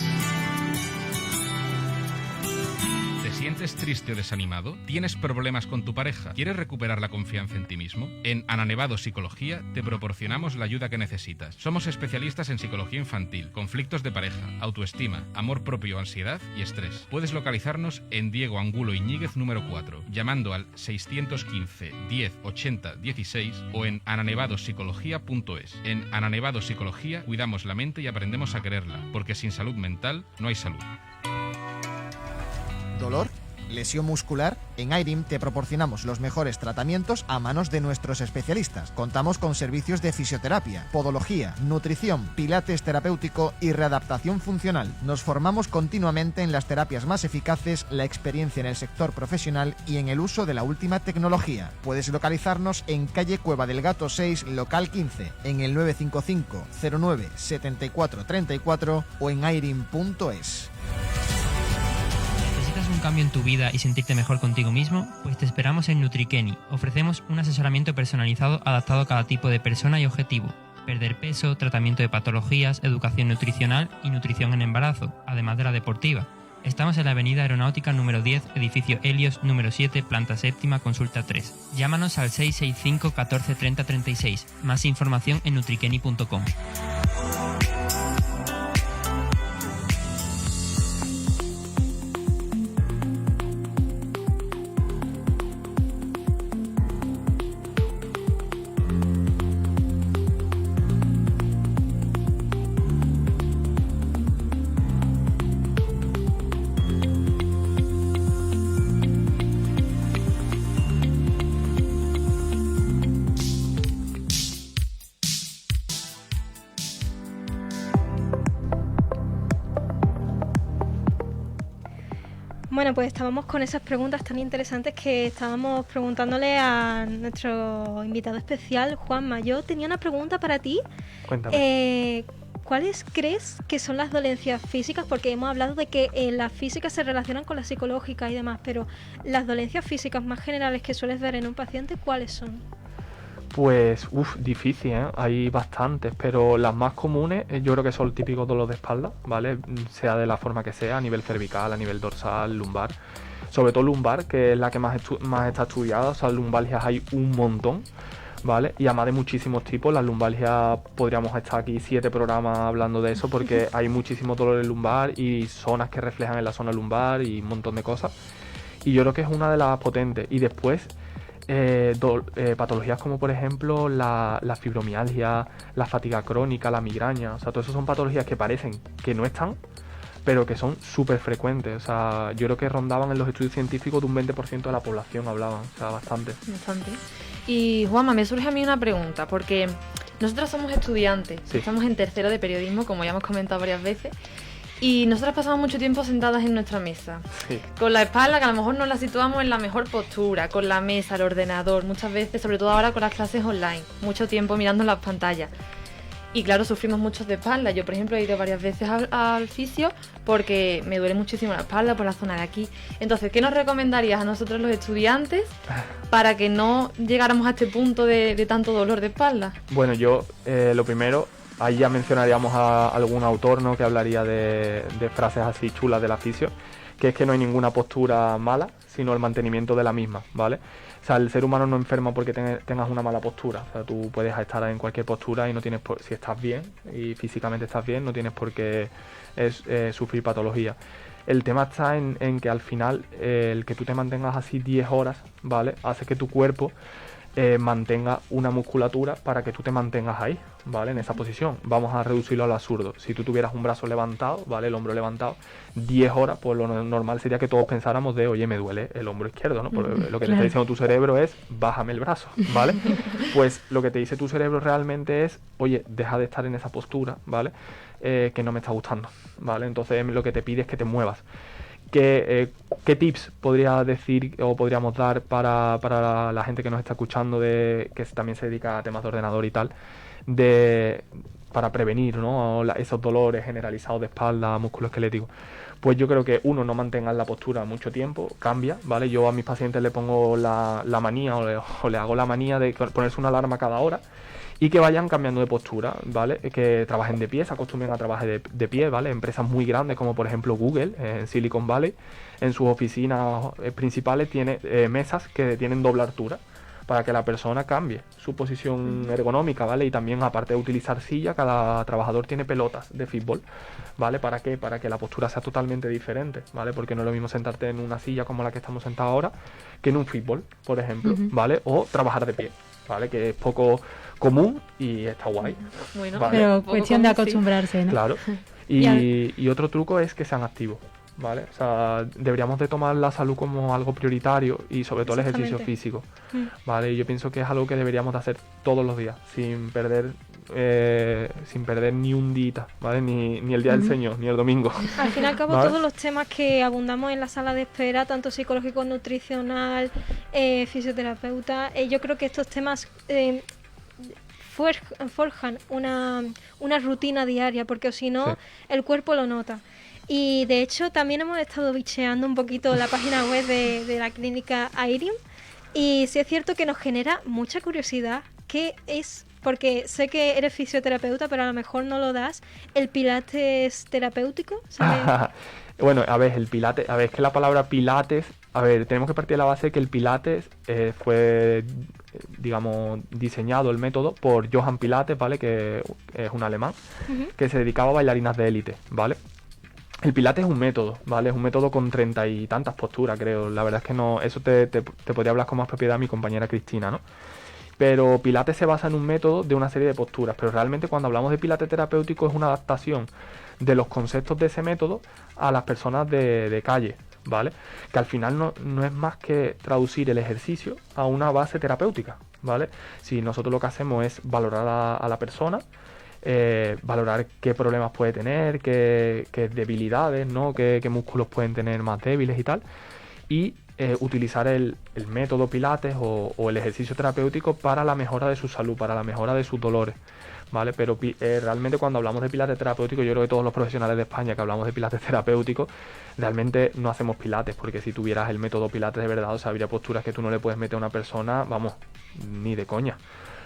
¿Te sientes triste o desanimado? ¿Tienes problemas con tu pareja? ¿Quieres recuperar la confianza en ti mismo? En Ana Nevado Psicología te proporcionamos la ayuda que necesitas. Somos especialistas en psicología infantil, conflictos de pareja, autoestima, amor propio, ansiedad y estrés. Puedes localizarnos en Diego Angulo Iñíguez número 4, llamando al 615 10 80 16 o en ananevadopsicología.es. En Ana Nevado Psicología cuidamos la mente y aprendemos a quererla, porque sin salud mental no hay salud. ¿Dolor? ¿Lesión muscular? En IRIM te proporcionamos los mejores tratamientos a manos de nuestros especialistas. Contamos con servicios de fisioterapia, podología, nutrición, pilates terapéutico y readaptación funcional. Nos formamos continuamente en las terapias más eficaces, la experiencia en el sector profesional y en el uso de la última tecnología. Puedes localizarnos en calle Cueva del Gato 6, local 15, en el 955 09 74 34 o en irim.es. ¿Necesitas un cambio en tu vida y sentirte mejor contigo mismo? Pues te esperamos en NutriKenny. Ofrecemos un asesoramiento personalizado adaptado a cada tipo de persona y objetivo. Perder peso, tratamiento de patologías, educación nutricional y nutrición en embarazo, además de la deportiva. Estamos en la avenida Aeronáutica número 10, edificio Helios, número 7, planta séptima, consulta 3. Llámanos al 665 14 30 36. Más información en nutrikenny.com. Bueno, pues estábamos con esas preguntas tan interesantes que estábamos preguntándole a nuestro invitado especial, Juanma. Yo tenía una pregunta para ti. Cuéntame. ¿Cuáles crees que son las dolencias físicas? Porque hemos hablado de que las físicas se relacionan con las psicológicas y demás, pero las dolencias físicas más generales que sueles ver en un paciente, ¿cuáles son? Pues, difícil, ¿eh? Hay bastantes, pero las más comunes yo creo que son el típico dolor de espalda, ¿vale? Sea de la forma que sea, a nivel cervical, a nivel dorsal, lumbar. Sobre todo lumbar, que es la que más está estudiada, o sea, lumbalgias hay un montón, ¿vale? Y además de muchísimos tipos, las lumbalgias podríamos estar aquí 7 programas hablando de eso, porque hay muchísimos dolores lumbar y zonas que reflejan en la zona lumbar y un montón de cosas. Y yo creo que es una de las potentes. Y después... patologías como por ejemplo la fibromialgia, la fatiga crónica, la migraña, o sea, todo eso son patologías que parecen que no están, pero que son súper frecuentes. O sea, yo creo que rondaban en los estudios científicos de un 20% de la población hablaban, o sea, bastante. Y Juanma, me surge a mí una pregunta, porque nosotros somos estudiantes, sí. Estamos en tercero de periodismo, como ya hemos comentado varias veces, y nosotras pasamos mucho tiempo sentadas en nuestra mesa, sí. Con la espalda, que a lo mejor no la situamos en la mejor postura, con la mesa, el ordenador, muchas veces, sobre todo ahora con las clases online, mucho tiempo mirando las pantallas. Y claro, sufrimos mucho de espalda. Yo, por ejemplo, he ido varias veces al fisio porque me duele muchísimo la espalda por la zona de aquí. Entonces, ¿qué nos recomendarías a nosotros los estudiantes para que no llegáramos a este punto de tanto dolor de espalda? Bueno, yo lo primero... Ahí ya mencionaríamos a algún autor, ¿no?, que hablaría de frases así chulas del fisio, que es que no hay ninguna postura mala, sino el mantenimiento de la misma, ¿vale? O sea, el ser humano no enferma porque tengas una mala postura. O sea, tú puedes estar en cualquier postura y no tienes si estás bien y físicamente estás bien, no tienes por qué sufrir patología. El tema está en que al final el que tú te mantengas así 10 horas, ¿vale?, hace que tu cuerpo mantenga una musculatura para que tú te mantengas ahí, ¿vale?, en esa posición. Vamos a reducirlo al absurdo. Si tú tuvieras un brazo levantado, ¿vale?, el hombro levantado, 10 horas, pues lo normal sería que todos pensáramos de, oye, me duele el hombro izquierdo, ¿no? Porque lo que te está diciendo tu cerebro es, bájame el brazo, ¿vale? Pues lo que te dice tu cerebro realmente es, oye, deja de estar en esa postura, ¿vale?, que no me está gustando, ¿vale? Entonces lo que te pide es que te muevas. ¿Qué tips podría decir o podríamos dar para la gente que nos está escuchando, que también se dedica a temas de ordenador y tal, para prevenir, ¿no?, esos dolores generalizados de espalda, músculo esquelético? Pues yo creo que no mantengan la postura mucho tiempo, cambia, ¿vale? Yo a mis pacientes le pongo la manía o le hago la manía de ponerse una alarma cada hora y que vayan cambiando de postura, ¿vale? Que trabajen de pie, se acostumbren a trabajar de pie, ¿vale? Empresas muy grandes como por ejemplo Google, en Silicon Valley, en sus oficinas principales tiene mesas que tienen doble altura para que la persona cambie su posición ergonómica, ¿vale? Y también, aparte de utilizar silla, cada trabajador tiene pelotas de fútbol, ¿vale? ¿Para qué? Para que la postura sea totalmente diferente, ¿vale? Porque no es lo mismo sentarte en una silla como la que estamos sentados ahora que en un fútbol, por ejemplo, ¿vale? O trabajar de pie, ¿vale? Que es poco común y está guay. Bueno, ¿vale? Pero cuestión de acostumbrarse, ¿no? Claro. Y otro truco es que sean activos, ¿vale? O sea, deberíamos de tomar la salud como algo prioritario y sobre todo el ejercicio físico, ¿vale? Y yo pienso que es algo que deberíamos de hacer todos los días, sin perder ni un día, ¿vale? Ni el día del Señor, ni el domingo. Al fin y al cabo, ¿vale? todos los temas que abundamos en la sala de espera, tanto psicológico, nutricional, fisioterapeuta, yo creo que estos temas forjan una rutina diaria, porque si no, el cuerpo lo nota. Y de hecho también hemos estado bicheando un poquito la página web de la clínica Airim, y sí es cierto que nos genera mucha curiosidad. ¿Qué es? Porque sé que eres fisioterapeuta, pero a lo mejor no lo das. ¿El pilates terapéutico? Bueno, a ver, es que la palabra pilates, tenemos que partir de la base que el pilates fue, digamos, diseñado el método por Johann Pilates, ¿vale? Que es un alemán, que se dedicaba a bailarinas de élite, ¿vale? El pilates es un método, ¿vale? Es un método con 30 y tantas posturas, creo. La verdad es que no, eso te podría hablar con más propiedad mi compañera Cristina, ¿no? Pero pilates se basa en un método de una serie de posturas, pero realmente cuando hablamos de pilates terapéutico es una adaptación de los conceptos de ese método a las personas de calle, ¿vale? Que al final no es más que traducir el ejercicio a una base terapéutica, ¿vale? Si nosotros lo que hacemos es valorar a la persona, valorar qué problemas puede tener, qué debilidades, ¿no? qué músculos pueden tener más débiles y tal, y utilizar el método Pilates o el ejercicio terapéutico para la mejora de su salud, para la mejora de sus dolores, ¿vale? Pero realmente cuando hablamos de Pilates terapéutico, yo creo que todos los profesionales de España que hablamos de Pilates terapéutico, realmente no hacemos Pilates, porque si tuvieras el método Pilates de verdad, o sea, habría posturas que tú no le puedes meter a una persona, vamos, ni de coña.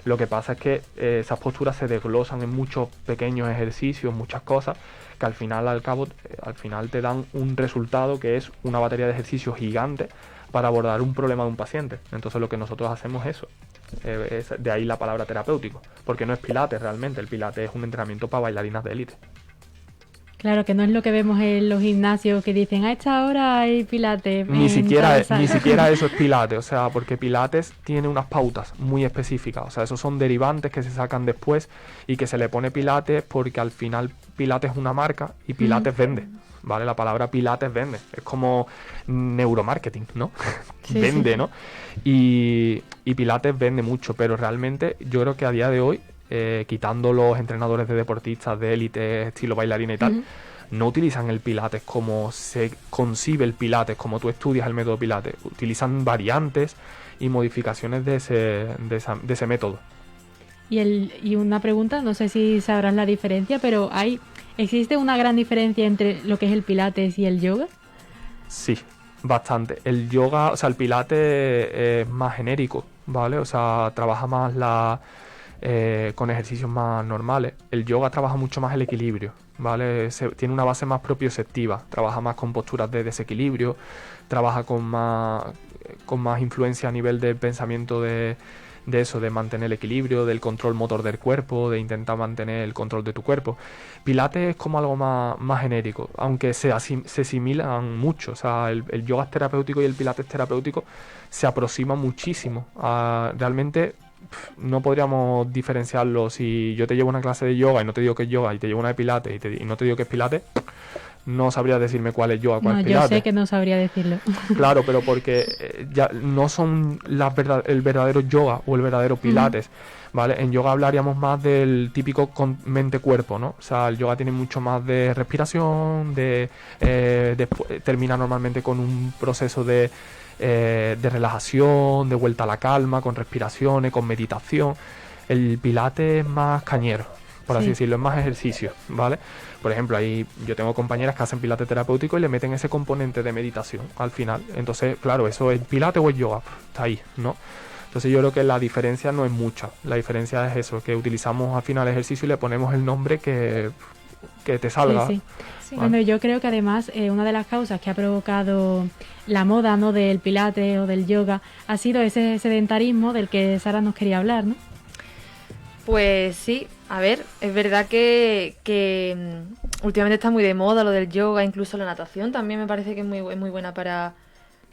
Lo que pasa es que esas posturas se desglosan en muchos pequeños ejercicios, muchas cosas, que al final te dan un resultado que es una batería de ejercicios gigante para abordar un problema de un paciente. Entonces lo que nosotros hacemos es eso. Es de ahí la palabra terapéutico, porque no es Pilates realmente, el Pilates es un entrenamiento para bailarinas de élite. Claro, que no es lo que vemos en los gimnasios que dicen a esta hora hay Pilates. Ni siquiera eso es Pilates, o sea, porque Pilates tiene unas pautas muy específicas, o sea, esos son derivantes que se sacan después y que se le pone Pilates porque al final Pilates es una marca y Pilates vende, ¿vale? La palabra Pilates vende, es como neuromarketing, ¿no? Sí, vende, sí. ¿no? Y Pilates vende mucho, pero realmente yo creo que a día de hoy, quitando los entrenadores de deportistas de élite, estilo bailarina y tal, no utilizan el Pilates como se concibe el Pilates, como tú estudias el método Pilates. Utilizan variantes y modificaciones de ese método. Y una pregunta, no sé si sabrás la diferencia, pero ¿existe una gran diferencia entre lo que es el Pilates y el yoga? Sí, bastante. El yoga, o sea, el Pilates es más genérico, ¿vale? O sea, trabaja más con ejercicios más normales. El yoga trabaja mucho más el equilibrio, ¿vale? Tiene una base más propioceptiva, trabaja más con posturas de desequilibrio, trabaja con más influencia a nivel de pensamiento de eso, de mantener el equilibrio, del control motor del cuerpo, de intentar mantener el control de tu cuerpo. Pilates es como algo más genérico, aunque se asimilan mucho. O sea, el yoga terapéutico y el Pilates terapéutico se aproximan muchísimo. Realmente no podríamos diferenciarlo. Si yo te llevo una clase de yoga y no te digo que es yoga, y te llevo una de Pilates y no te digo que es Pilates, no sabría decirme cuál es yoga, cuál es Pilates. Yo sé que no sabría decirlo. Claro, pero porque ya no son el verdadero yoga o el verdadero Pilates, ¿vale? En yoga hablaríamos más del típico mente-cuerpo, ¿no? O sea, el yoga tiene mucho más de respiración, termina normalmente con un proceso de relajación, de vuelta a la calma, con respiraciones, con meditación. El Pilates es más cañero, por así decirlo, es más ejercicio, ¿vale? Por ejemplo, yo tengo compañeras que hacen Pilates terapéutico y le meten ese componente de meditación al final. Entonces, claro, ¿eso es Pilates o es yoga? Está ahí, ¿no? Entonces yo creo que la diferencia no es mucha. La diferencia es eso, que utilizamos al final el ejercicio y le ponemos el nombre que te salga. Sí. Bueno, yo creo que además una de las causas que ha provocado la moda, ¿no?, del Pilates o del yoga ha sido ese sedentarismo del que Sara nos quería hablar, ¿no? Pues sí, a ver, es verdad que últimamente está muy de moda lo del yoga, incluso la natación también me parece que es muy buena para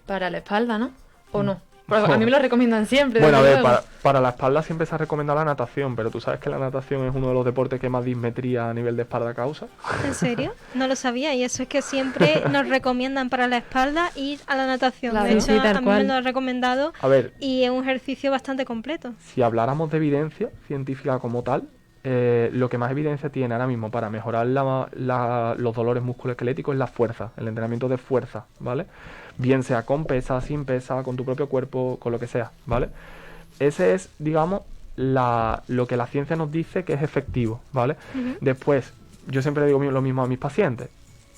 la espalda, ¿no? ¿O no? A mí me lo recomiendan siempre. Bueno, a ver, para la espalda siempre se ha recomendado la natación, pero tú sabes que la natación es uno de los deportes que más dismetría a nivel de espalda causa. ¿En serio? No lo sabía, y eso es que siempre nos recomiendan para la espalda ir a la natación. Claro. De hecho, Sí, tal a mí cual. me lo han recomendado y es un ejercicio bastante completo. Si habláramos de evidencia científica como tal, lo que más evidencia tiene ahora mismo para mejorar los dolores musculoesqueléticos es la fuerza, el entrenamiento de fuerza, ¿vale? Bien sea con pesa, sin pesa, con tu propio cuerpo, con lo que sea, ¿vale? Ese es, digamos, lo que la ciencia nos dice que es efectivo, ¿vale? Después, yo siempre digo lo mismo a mis pacientes.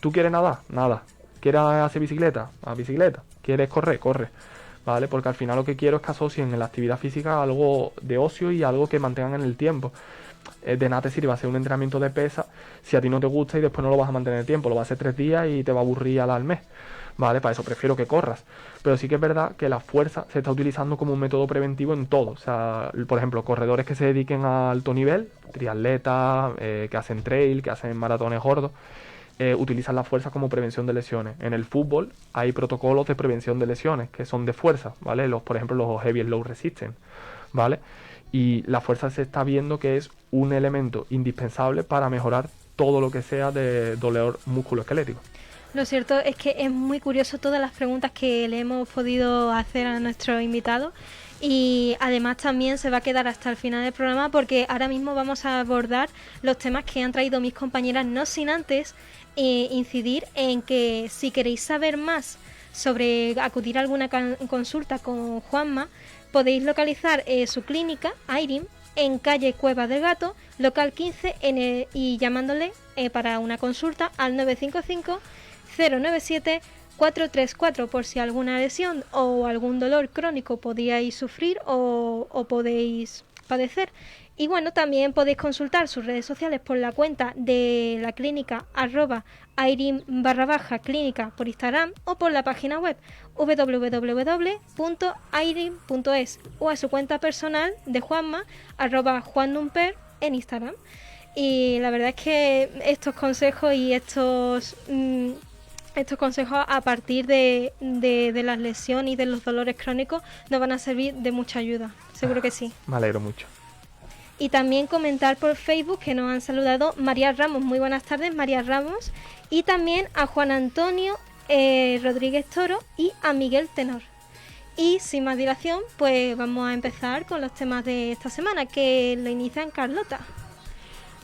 ¿Tú quieres nadar? Nada. ¿Quieres hacer bicicleta? Haz bicicleta. ¿Quieres correr? Corre. ¿Vale? Porque al final lo que quiero es que asocien en la actividad física algo de ocio y algo que mantengan en el tiempo. De nada te sirve hacer un entrenamiento de pesa si a ti no te gusta y después no lo vas a mantener en el tiempo. Lo vas a hacer 3 días y te va a aburrir al mes. ¿Vale? Para eso prefiero que corras. Pero sí que es verdad que la fuerza se está utilizando como un método preventivo en todo. O sea, por ejemplo, corredores que se dediquen a alto nivel, triatletas, que hacen trail, que hacen maratones gordos, utilizan la fuerza como prevención de lesiones. En el fútbol hay protocolos de prevención de lesiones que son de fuerza, ¿vale? Por ejemplo, los heavy and low resistance, ¿vale? Y la fuerza se está viendo que es un elemento indispensable para mejorar todo lo que sea de dolor musculoesquelético. Lo cierto es que es muy curioso todas las preguntas que le hemos podido hacer a nuestro invitado, Y además también se va a quedar hasta el final del programa porque ahora mismo vamos a abordar los temas que han traído mis compañeras, no sin antes incidir en que si queréis saber más sobre acudir a alguna consulta con Juanma, podéis localizar su clínica, Airim, en calle Cueva del Gato, local 15, y llamándole para una consulta al 955 097 434 por si alguna lesión o algún dolor crónico podíais sufrir o podéis padecer. Y bueno, también podéis consultar sus redes sociales por la cuenta de la clínica @airim_clínica por Instagram o por la página web www.airim.es o a su cuenta personal de Juanma @juandumper en Instagram. Y la verdad es que estos consejos y estos consejos a partir de las lesiones y de los dolores crónicos nos van a servir de mucha ayuda, seguro que sí. Me alegro mucho. Y también comentar por Facebook que nos han saludado María Ramos. Muy buenas tardes, María Ramos. Y también a Juan Antonio Rodríguez Toro y a Miguel Tenor. Y sin más dilación, pues vamos a empezar con los temas de esta semana, que lo inician Carlota.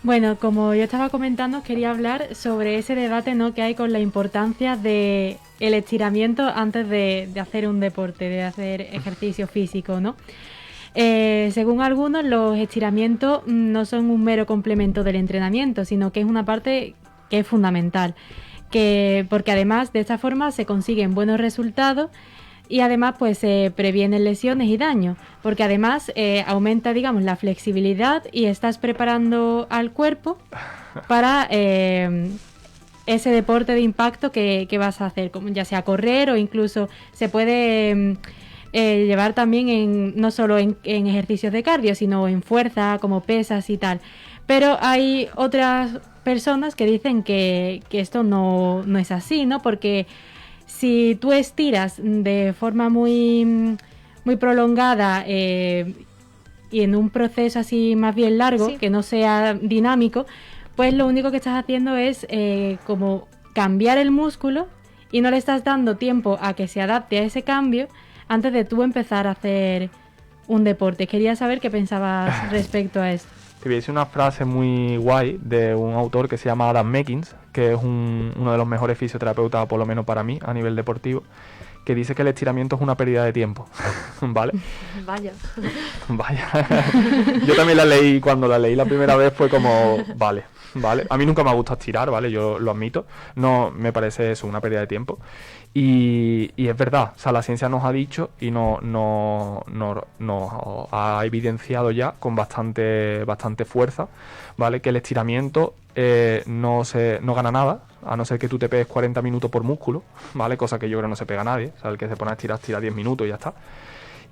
Bueno, como yo estaba comentando, quería hablar sobre ese debate, ¿no?, que hay con la importancia de el estiramiento antes de hacer un deporte, de hacer ejercicio físico, ¿no? Según algunos, los estiramientos no son un mero complemento del entrenamiento, sino que es una parte que es fundamental, porque además de esta forma se consiguen buenos resultados y además pues se previenen lesiones y daños, porque además aumenta, digamos, la flexibilidad y estás preparando al cuerpo para ese deporte de impacto que vas a hacer, como ya sea correr o incluso se puede llevar también no solo en ejercicios de cardio, sino en fuerza, como pesas y tal. Pero hay otras personas que dicen que esto no es así, ¿no? Porque si tú estiras de forma muy, muy prolongada y en un proceso así más bien largo, sí, que no sea dinámico, pues lo único que estás haciendo es como cambiar el músculo y no le estás dando tiempo a que se adapte a ese cambio antes de tú empezar a hacer un deporte. Quería saber qué pensabas respecto a esto. Te voy a decir una frase muy guay de un autor que se llama Adam Meckins, que es uno de los mejores fisioterapeutas, por lo menos para mí, a nivel deportivo, que dice que el estiramiento es una pérdida de tiempo, ¿vale? Vaya. Yo también la leí, cuando la leí la primera vez fue como, vale. A mí nunca me ha gustado estirar, ¿vale? Yo lo admito. No me parece eso, una pérdida de tiempo. Y es verdad, o sea, la ciencia nos ha dicho y nos ha evidenciado ya con bastante fuerza, ¿vale?, que el estiramiento no gana nada, a no ser que tú te pegues 40 minutos por músculo, ¿vale? Cosa que yo creo no se pega a nadie. O sea, el que se pone a estirar, tira 10 minutos y ya está.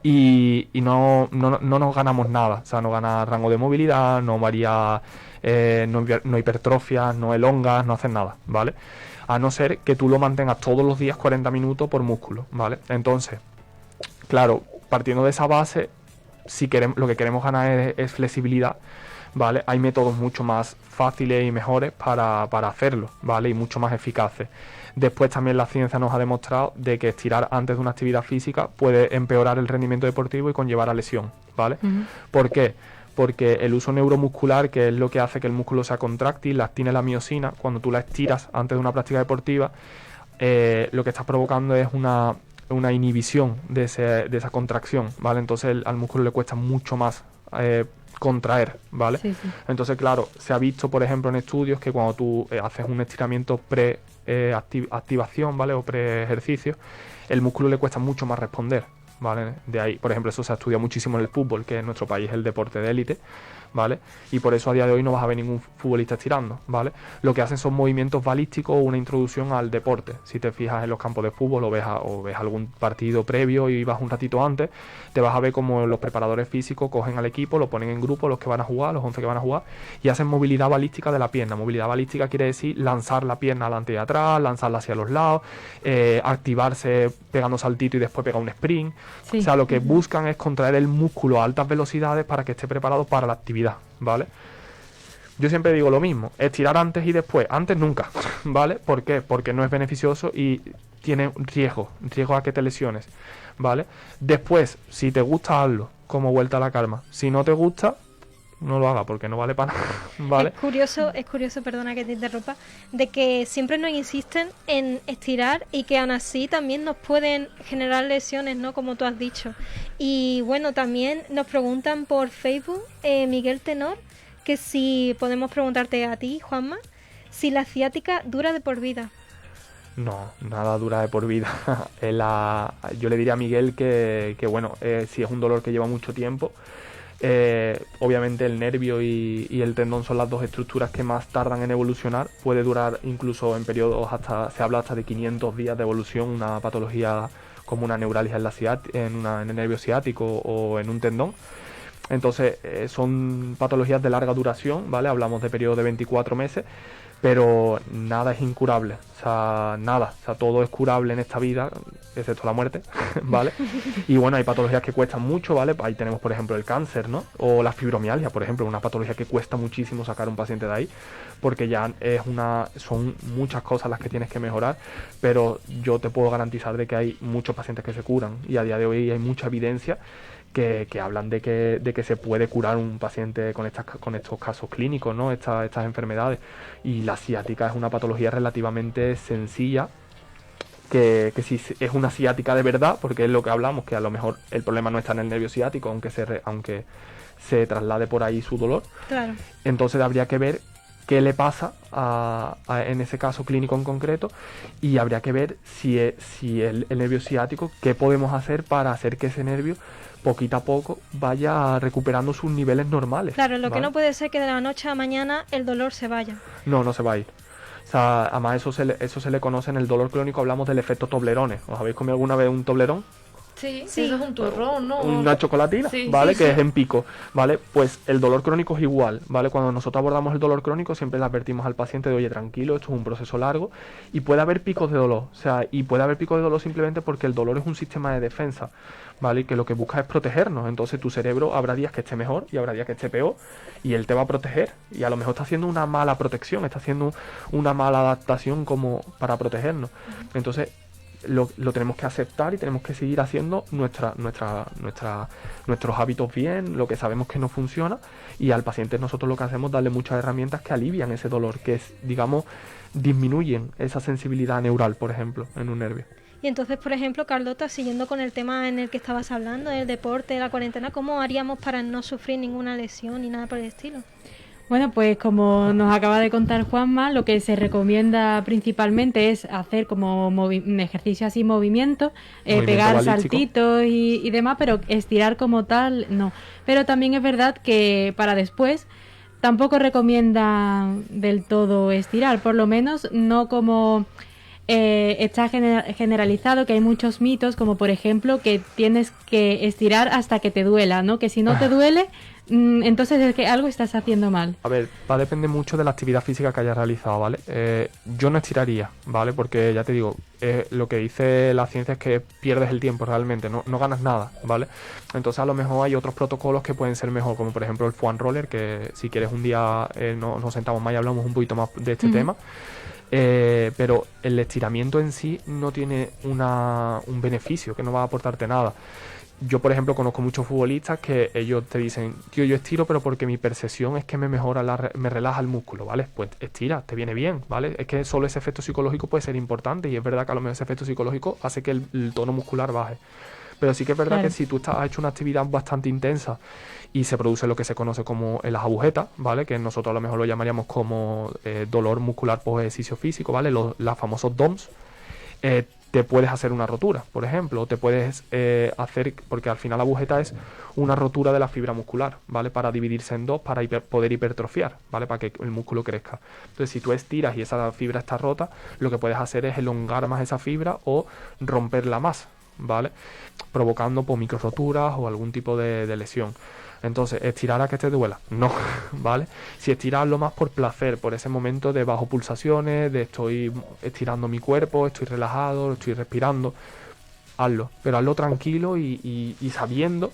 Y no nos ganamos nada. O sea, no gana rango de movilidad, no varía, no hipertrofias, no elongas, no haces nada, ¿vale? A no ser que tú lo mantengas todos los días 40 minutos por músculo, ¿vale? Entonces, claro, partiendo de esa base, si lo que queremos ganar es flexibilidad, ¿vale? Hay métodos mucho más fáciles y mejores para hacerlo, ¿vale? Y mucho más eficaces. Después también la ciencia nos ha demostrado de que estirar antes de una actividad física puede empeorar el rendimiento deportivo y conllevar a lesión, ¿vale? Uh-huh. ¿Por qué? Porque el uso neuromuscular, que es lo que hace que el músculo sea contráctil, active la miosina, cuando tú la estiras antes de una práctica deportiva, lo que estás provocando es una inhibición de esa contracción, ¿vale? Entonces al músculo le cuesta mucho más contraer, ¿vale? Sí. Entonces, claro, se ha visto, por ejemplo, en estudios que cuando tú haces un estiramiento pre-activación, ¿vale?, o pre-ejercicio, el músculo le cuesta mucho más responder, ¿vale? De ahí, por ejemplo, eso se ha estudiado muchísimo en el fútbol, que en nuestro país es el deporte de élite, ¿vale? Y por eso a día de hoy no vas a ver ningún futbolista estirando, ¿vale? Lo que hacen son movimientos balísticos o una introducción al deporte. Si te fijas en los campos de fútbol o ves algún partido previo y vas un ratito antes, te vas a ver como los preparadores físicos cogen al equipo, lo ponen en grupo, los que van a jugar, los 11 que van a jugar, y hacen movilidad balística de la pierna. Movilidad balística quiere decir lanzar la pierna adelante y atrás, lanzarla hacia los lados, activarse pegando saltito y después pegar un sprint. Sí. O sea, lo que buscan es contraer el músculo a altas velocidades para que esté preparado para la actividad, ¿vale? Yo siempre digo lo mismo, estirar antes y después, antes nunca, ¿vale? ¿Por qué? Porque no es beneficioso y tiene riesgo a que te lesiones, ¿vale? Después, si te gusta, hazlo como vuelta a la calma. Si no te gusta, no lo hagas porque no vale para nada, ¿vale? Es curioso, perdona que te interrumpa, de que siempre nos insisten en estirar y que aún así también nos pueden generar lesiones, ¿no? Como tú has dicho. Y bueno, también nos preguntan por Facebook, Miguel Tenor, que si podemos preguntarte a ti, Juanma, si la ciática dura de por vida. No, nada dura de por vida. Yo le diría a Miguel que bueno, si es un dolor que lleva mucho tiempo, obviamente el nervio y el tendón son las dos estructuras que más tardan en evolucionar. Puede durar incluso en periodos se habla hasta de 500 días de evolución, una patología como una neuralgia en el nervio ciático o en un tendón. Entonces son patologías de larga duración, ¿vale? Hablamos de periodos de 24 meses, pero nada es incurable, o sea, nada, o sea, todo es curable en esta vida, excepto la muerte, ¿vale? Y bueno, hay patologías que cuestan mucho, ¿vale? Ahí tenemos, por ejemplo, el cáncer, ¿no? O la fibromialgia, por ejemplo, una patología que cuesta muchísimo sacar a un paciente de ahí, porque ya son muchas cosas las que tienes que mejorar, pero yo te puedo garantizar de que hay muchos pacientes que se curan, y a día de hoy hay mucha evidencia que hablan de que se puede curar un paciente con estos casos clínicos, ¿no? Estas enfermedades. Y la ciática es una patología relativamente sencilla, que si es una ciática de verdad, porque es lo que hablamos, que a lo mejor el problema no está en el nervio ciático, aunque se traslade por ahí su dolor. Claro. Entonces habría que ver qué le pasa en ese caso clínico en concreto, y habría que ver si el nervio ciático, qué podemos hacer para hacer que ese nervio poquito a poco vaya recuperando sus niveles normales. Claro, lo que ¿vale? no puede ser que de la noche a mañana el dolor se vaya. No se va a ir. O sea, además eso se le conoce en el dolor crónico, hablamos del efecto Toblerone. ¿Os habéis comido alguna vez un Toblerón? Sí, eso es un turrón, ¿no? Una chocolatina, sí, ¿vale? Sí, que sí. es en pico, ¿vale? Pues el dolor crónico es igual, ¿vale? Cuando nosotros abordamos el dolor crónico siempre le advertimos al paciente de, oye, tranquilo, esto es un proceso largo, y puede haber picos de dolor, o sea, y puede haber picos de dolor simplemente porque el dolor es un sistema de defensa, ¿vale? Y que lo que busca es protegernos. Entonces tu cerebro habrá días que esté mejor y habrá días que esté peor, y él te va a proteger, y a lo mejor está haciendo una mala protección, está haciendo una mala adaptación como para protegernos. Entonces lo tenemos que aceptar y tenemos que seguir haciendo nuestros hábitos bien, lo que sabemos que no funciona, y al paciente nosotros lo que hacemos es darle muchas herramientas que alivian ese dolor, que digamos disminuyen esa sensibilidad neural, por ejemplo, en un nervio. Y entonces, por ejemplo, Carlota, siguiendo con el tema en el que estabas hablando, del deporte, de la cuarentena, ¿cómo haríamos para no sufrir ninguna lesión ni nada por el estilo? Bueno, pues como nos acaba de contar Juanma, lo que se recomienda principalmente es hacer como un ejercicio así, movimiento pegar balístico, saltitos y demás, pero estirar como tal, no. Pero también es verdad que para después tampoco recomienda del todo estirar, por lo menos no como está generalizado, que hay muchos mitos, como por ejemplo que tienes que estirar hasta que te duela, ¿no? Que si no te duele, entonces es que algo estás haciendo mal. A ver, va a depender mucho de la actividad física que hayas realizado, ¿vale? Yo no estiraría, ¿vale? Porque ya te digo, lo que dice la ciencia es que pierdes el tiempo realmente, no ganas nada, ¿vale? Entonces a lo mejor hay otros protocolos que pueden ser mejor, como por ejemplo el foam roller, que si quieres un día nos sentamos más y hablamos un poquito más de este tema. Pero el estiramiento en sí no tiene un beneficio, que no va a aportarte nada. Yo, por ejemplo, conozco muchos futbolistas que ellos te dicen, tío, yo estiro, pero porque mi percepción es que me mejora, me relaja el músculo, ¿vale? Pues estira, te viene bien, ¿vale? Es que solo ese efecto psicológico puede ser importante, y es verdad que a lo mejor ese efecto psicológico hace que el tono muscular baje. Pero sí que es verdad que si tú has hecho una actividad bastante intensa y se produce lo que se conoce como las agujetas, ¿vale? Que nosotros a lo mejor lo llamaríamos como dolor muscular por ejercicio físico, ¿vale? Los famosos DOMS. Te puedes hacer una rotura, por ejemplo, o te puedes hacer, porque al final la agujeta es una rotura de la fibra muscular, ¿vale? Para dividirse en dos, para poder hipertrofiar, ¿vale? Para que el músculo crezca. Entonces, si tú estiras y esa fibra está rota, lo que puedes hacer es elongar más esa fibra o romperla más, ¿vale? Provocando por micro roturas o algún tipo de lesión. Entonces, estirar a que te duela, no, ¿vale? Si estirarlo más por placer, por ese momento de bajo pulsaciones, de estoy estirando mi cuerpo, estoy relajado, estoy respirando, hazlo, pero hazlo tranquilo y sabiendo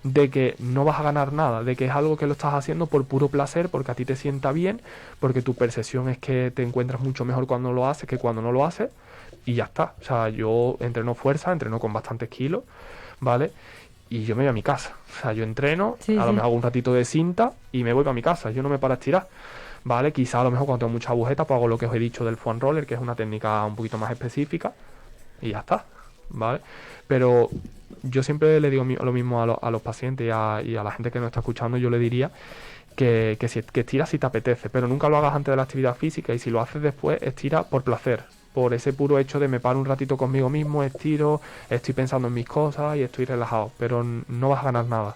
de que no vas a ganar nada, de que es algo que lo estás haciendo por puro placer, porque a ti te sienta bien, porque tu percepción es que te encuentras mucho mejor cuando lo haces que cuando no lo haces, ya está. O sea, yo entreno fuerza, entreno con bastantes kilos, ¿vale? Y yo me voy a mi casa. O sea, yo entreno, a lo mejor hago un ratito de cinta y me voy para mi casa. Yo no me paro a estirar, ¿vale? Quizá a lo mejor cuando tengo mucha agujeta, pues hago lo que os he dicho del foam roller, que es una técnica un poquito más específica, y ya está, ¿vale? Pero yo siempre le digo lo mismo a los pacientes y a la gente que nos está escuchando. Yo le diría que estira si te apetece, pero nunca lo hagas antes de la actividad física, y si lo haces después, estira por placer, por ese puro hecho de me paro un ratito conmigo mismo, estiro, estoy pensando en mis cosas y estoy relajado, pero no vas a ganar nada,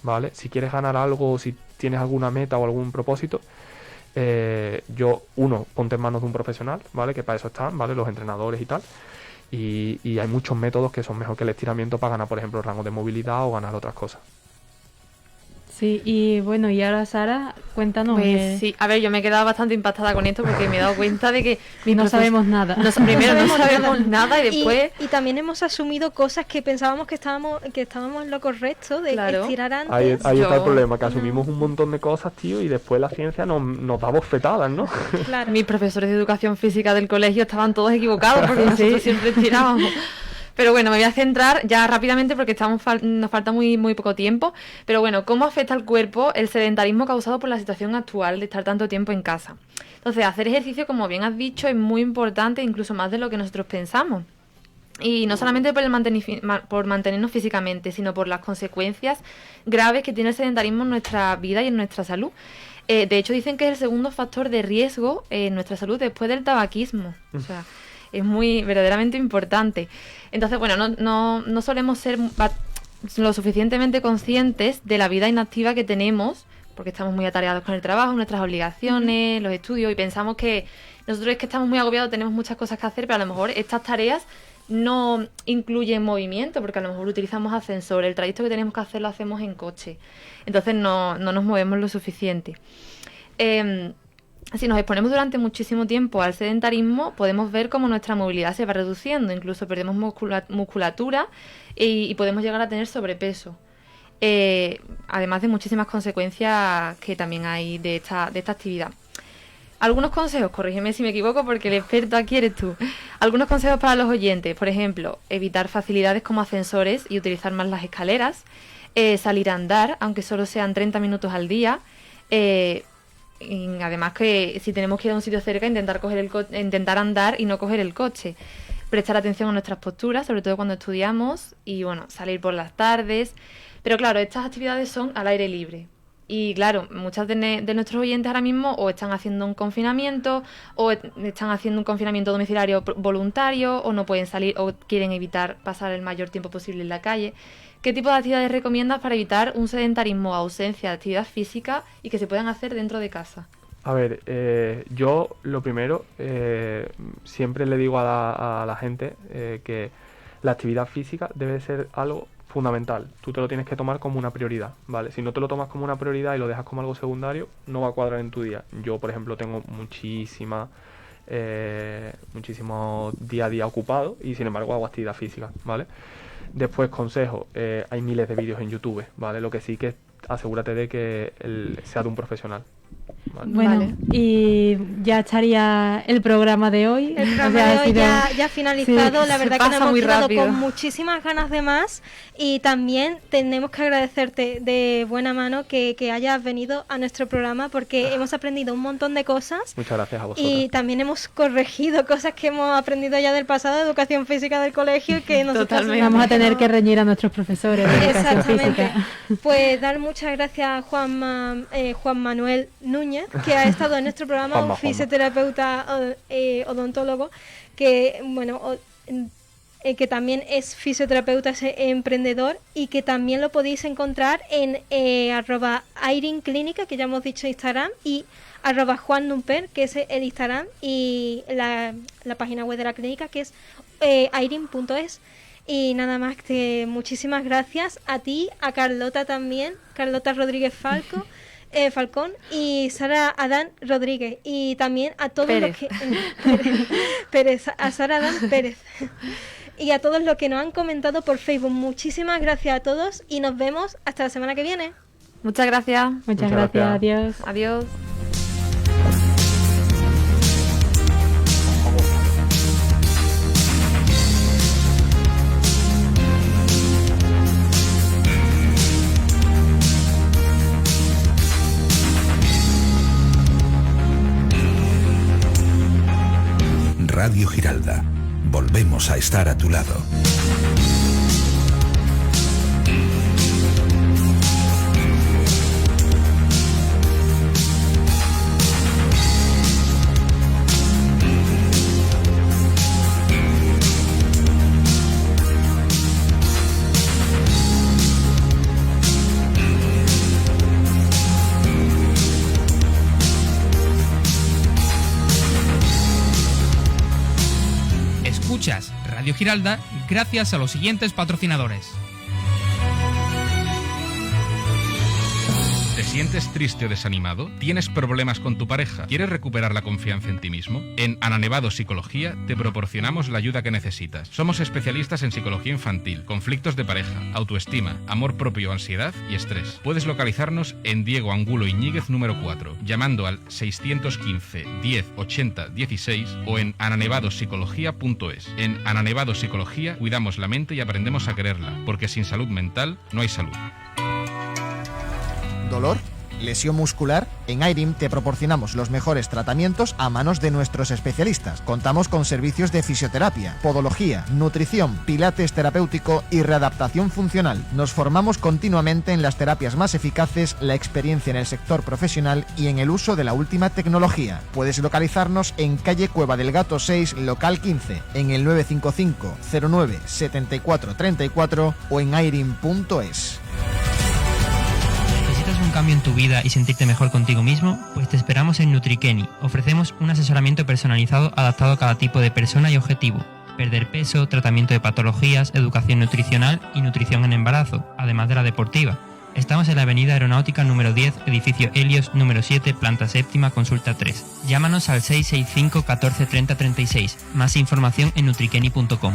¿vale? Si quieres ganar algo, si tienes alguna meta o algún propósito, ponte en manos de un profesional, ¿vale? Que para eso están, ¿vale? Los entrenadores y tal. Y hay muchos métodos que son mejor que el estiramiento para ganar, por ejemplo, rango de movilidad o ganar otras cosas. Sí, y bueno, y ahora Sara, cuéntanos. Pues sí, a ver, yo me he quedado bastante impactada con esto porque me he dado cuenta de que no sabemos nada. Primero no sabemos nada y después... Y también hemos asumido cosas que pensábamos que estábamos en lo correcto, de estirar antes. Ahí está el problema, que asumimos un montón de cosas, tío, y después la ciencia nos da bofetadas, ¿no? Claro. Mis profesores de educación física del colegio estaban todos equivocados porque nosotros siempre estirábamos. Pero bueno, me voy a centrar ya rápidamente porque nos falta muy poco tiempo. Pero bueno, ¿cómo afecta al cuerpo el sedentarismo causado por la situación actual de estar tanto tiempo en casa? Entonces, hacer ejercicio, como bien has dicho, es muy importante, incluso más de lo que nosotros pensamos. Y no solamente por mantenernos físicamente, sino por las consecuencias graves que tiene el sedentarismo en nuestra vida y en nuestra salud. De hecho, dicen que es el segundo factor de riesgo en nuestra salud después del tabaquismo. O sea, es verdaderamente importante. Entonces, bueno, no solemos ser lo suficientemente conscientes de la vida inactiva que tenemos, porque estamos muy atareados con el trabajo, nuestras obligaciones, los estudios, y pensamos que nosotros es que estamos muy agobiados, tenemos muchas cosas que hacer, pero a lo mejor estas tareas no incluyen movimiento, porque a lo mejor utilizamos ascensor, el trayecto que tenemos que hacer lo hacemos en coche, entonces no nos movemos lo suficiente. Si nos exponemos durante muchísimo tiempo al sedentarismo, podemos ver cómo nuestra movilidad se va reduciendo, incluso perdemos musculatura y podemos llegar a tener sobrepeso. Además de muchísimas consecuencias que también hay de esta actividad. Algunos consejos, corrígeme si me equivoco porque el experto aquí eres tú. Algunos consejos para los oyentes, por ejemplo, evitar facilidades como ascensores y utilizar más las escaleras, salir a andar, aunque solo sean 30 minutos al día, y además que si tenemos que ir a un sitio cerca, intentar andar y no coger el coche. Prestar atención a nuestras posturas, sobre todo cuando estudiamos, y bueno, salir por las tardes. Pero claro, estas actividades son al aire libre. Y claro, muchas de nuestros oyentes ahora mismo o están haciendo un confinamiento, o están haciendo un confinamiento domiciliario voluntario, o no pueden salir, o quieren evitar pasar el mayor tiempo posible en la calle. ¿Qué tipo de actividades recomiendas para evitar un sedentarismo, ausencia de actividad física y que se puedan hacer dentro de casa? A ver, yo lo primero, siempre le digo a la gente que la actividad física debe ser algo fundamental. Tú te lo tienes que tomar como una prioridad, ¿vale? Si no te lo tomas como una prioridad y lo dejas como algo secundario, no va a cuadrar en tu día. Yo, por ejemplo, tengo muchísimo día a día ocupado y sin embargo hago actividad física, ¿vale? Después, consejo, hay miles de vídeos en YouTube, ¿vale? Lo que sí que asegúrate de que sea de un profesional. ¿Vale? Bueno, y ya estaría el programa de hoy. El programa de hoy ya ha finalizado. Sí, la verdad que nos hemos quedado con muchísimas ganas de más, y también tenemos que agradecerte de buena mano que hayas venido a nuestro programa, porque hemos aprendido un montón de cosas. Muchas gracias a vosotros. Y también hemos corregido cosas que hemos aprendido ya del pasado de educación física del colegio, que nosotros vamos a tener que reñir a nuestros profesores de educación física. Pues dar muchas gracias a Juan Manuel Núñez, que ha estado en nuestro programa, un fisioterapeuta odontólogo, que bueno, que también es fisioterapeuta, es emprendedor, y que también lo podéis encontrar en @airingclínica, que ya hemos dicho Instagram, y @juannumper, que es el Instagram, y la página web de la clínica, que es airing.es. Y nada más, que muchísimas gracias a ti, a Carlota también, Carlota Rodríguez Falcón, y Sara Adán Rodríguez, y también a todos los que a Sara Adán Pérez, y a todos los que nos han comentado por Facebook. Muchísimas gracias a todos y nos vemos hasta la semana que viene. Muchas gracias. Muchas gracias. Adiós. Adiós. Giralda. Volvemos a estar a tu lado. Escuchas Radio Giralda gracias a los siguientes patrocinadores. ¿Te sientes triste o desanimado? ¿Tienes problemas con tu pareja? ¿Quieres recuperar la confianza en ti mismo? En Ana Nevado Psicología te proporcionamos la ayuda que necesitas. Somos especialistas en psicología infantil, conflictos de pareja, autoestima, amor propio, ansiedad y estrés. Puedes localizarnos en Diego Angulo Iñiguez número 4, llamando al 615 10 80 16 o en ananevadopsicología.es. En Ana Nevado Psicología cuidamos la mente y aprendemos a quererla, porque sin salud mental no hay salud. ¿Dolor? ¿Lesión muscular? En IRIM te proporcionamos los mejores tratamientos a manos de nuestros especialistas. Contamos con servicios de fisioterapia, podología, nutrición, pilates terapéutico y readaptación funcional. Nos formamos continuamente en las terapias más eficaces, la experiencia en el sector profesional y en el uso de la última tecnología. Puedes localizarnos en calle Cueva del Gato 6, local 15, en el 955 09 74 34 o en irim.es. ¿Necesitas un cambio en tu vida y sentirte mejor contigo mismo? Pues te esperamos en Nutrikeni. Ofrecemos un asesoramiento personalizado adaptado a cada tipo de persona y objetivo. Perder peso, tratamiento de patologías, educación nutricional y nutrición en embarazo, además de la deportiva. Estamos en la avenida Aeronáutica número 10, edificio Helios número 7, planta séptima, consulta 3. Llámanos al 665 14 30 36. Más información en nutrikeni.com.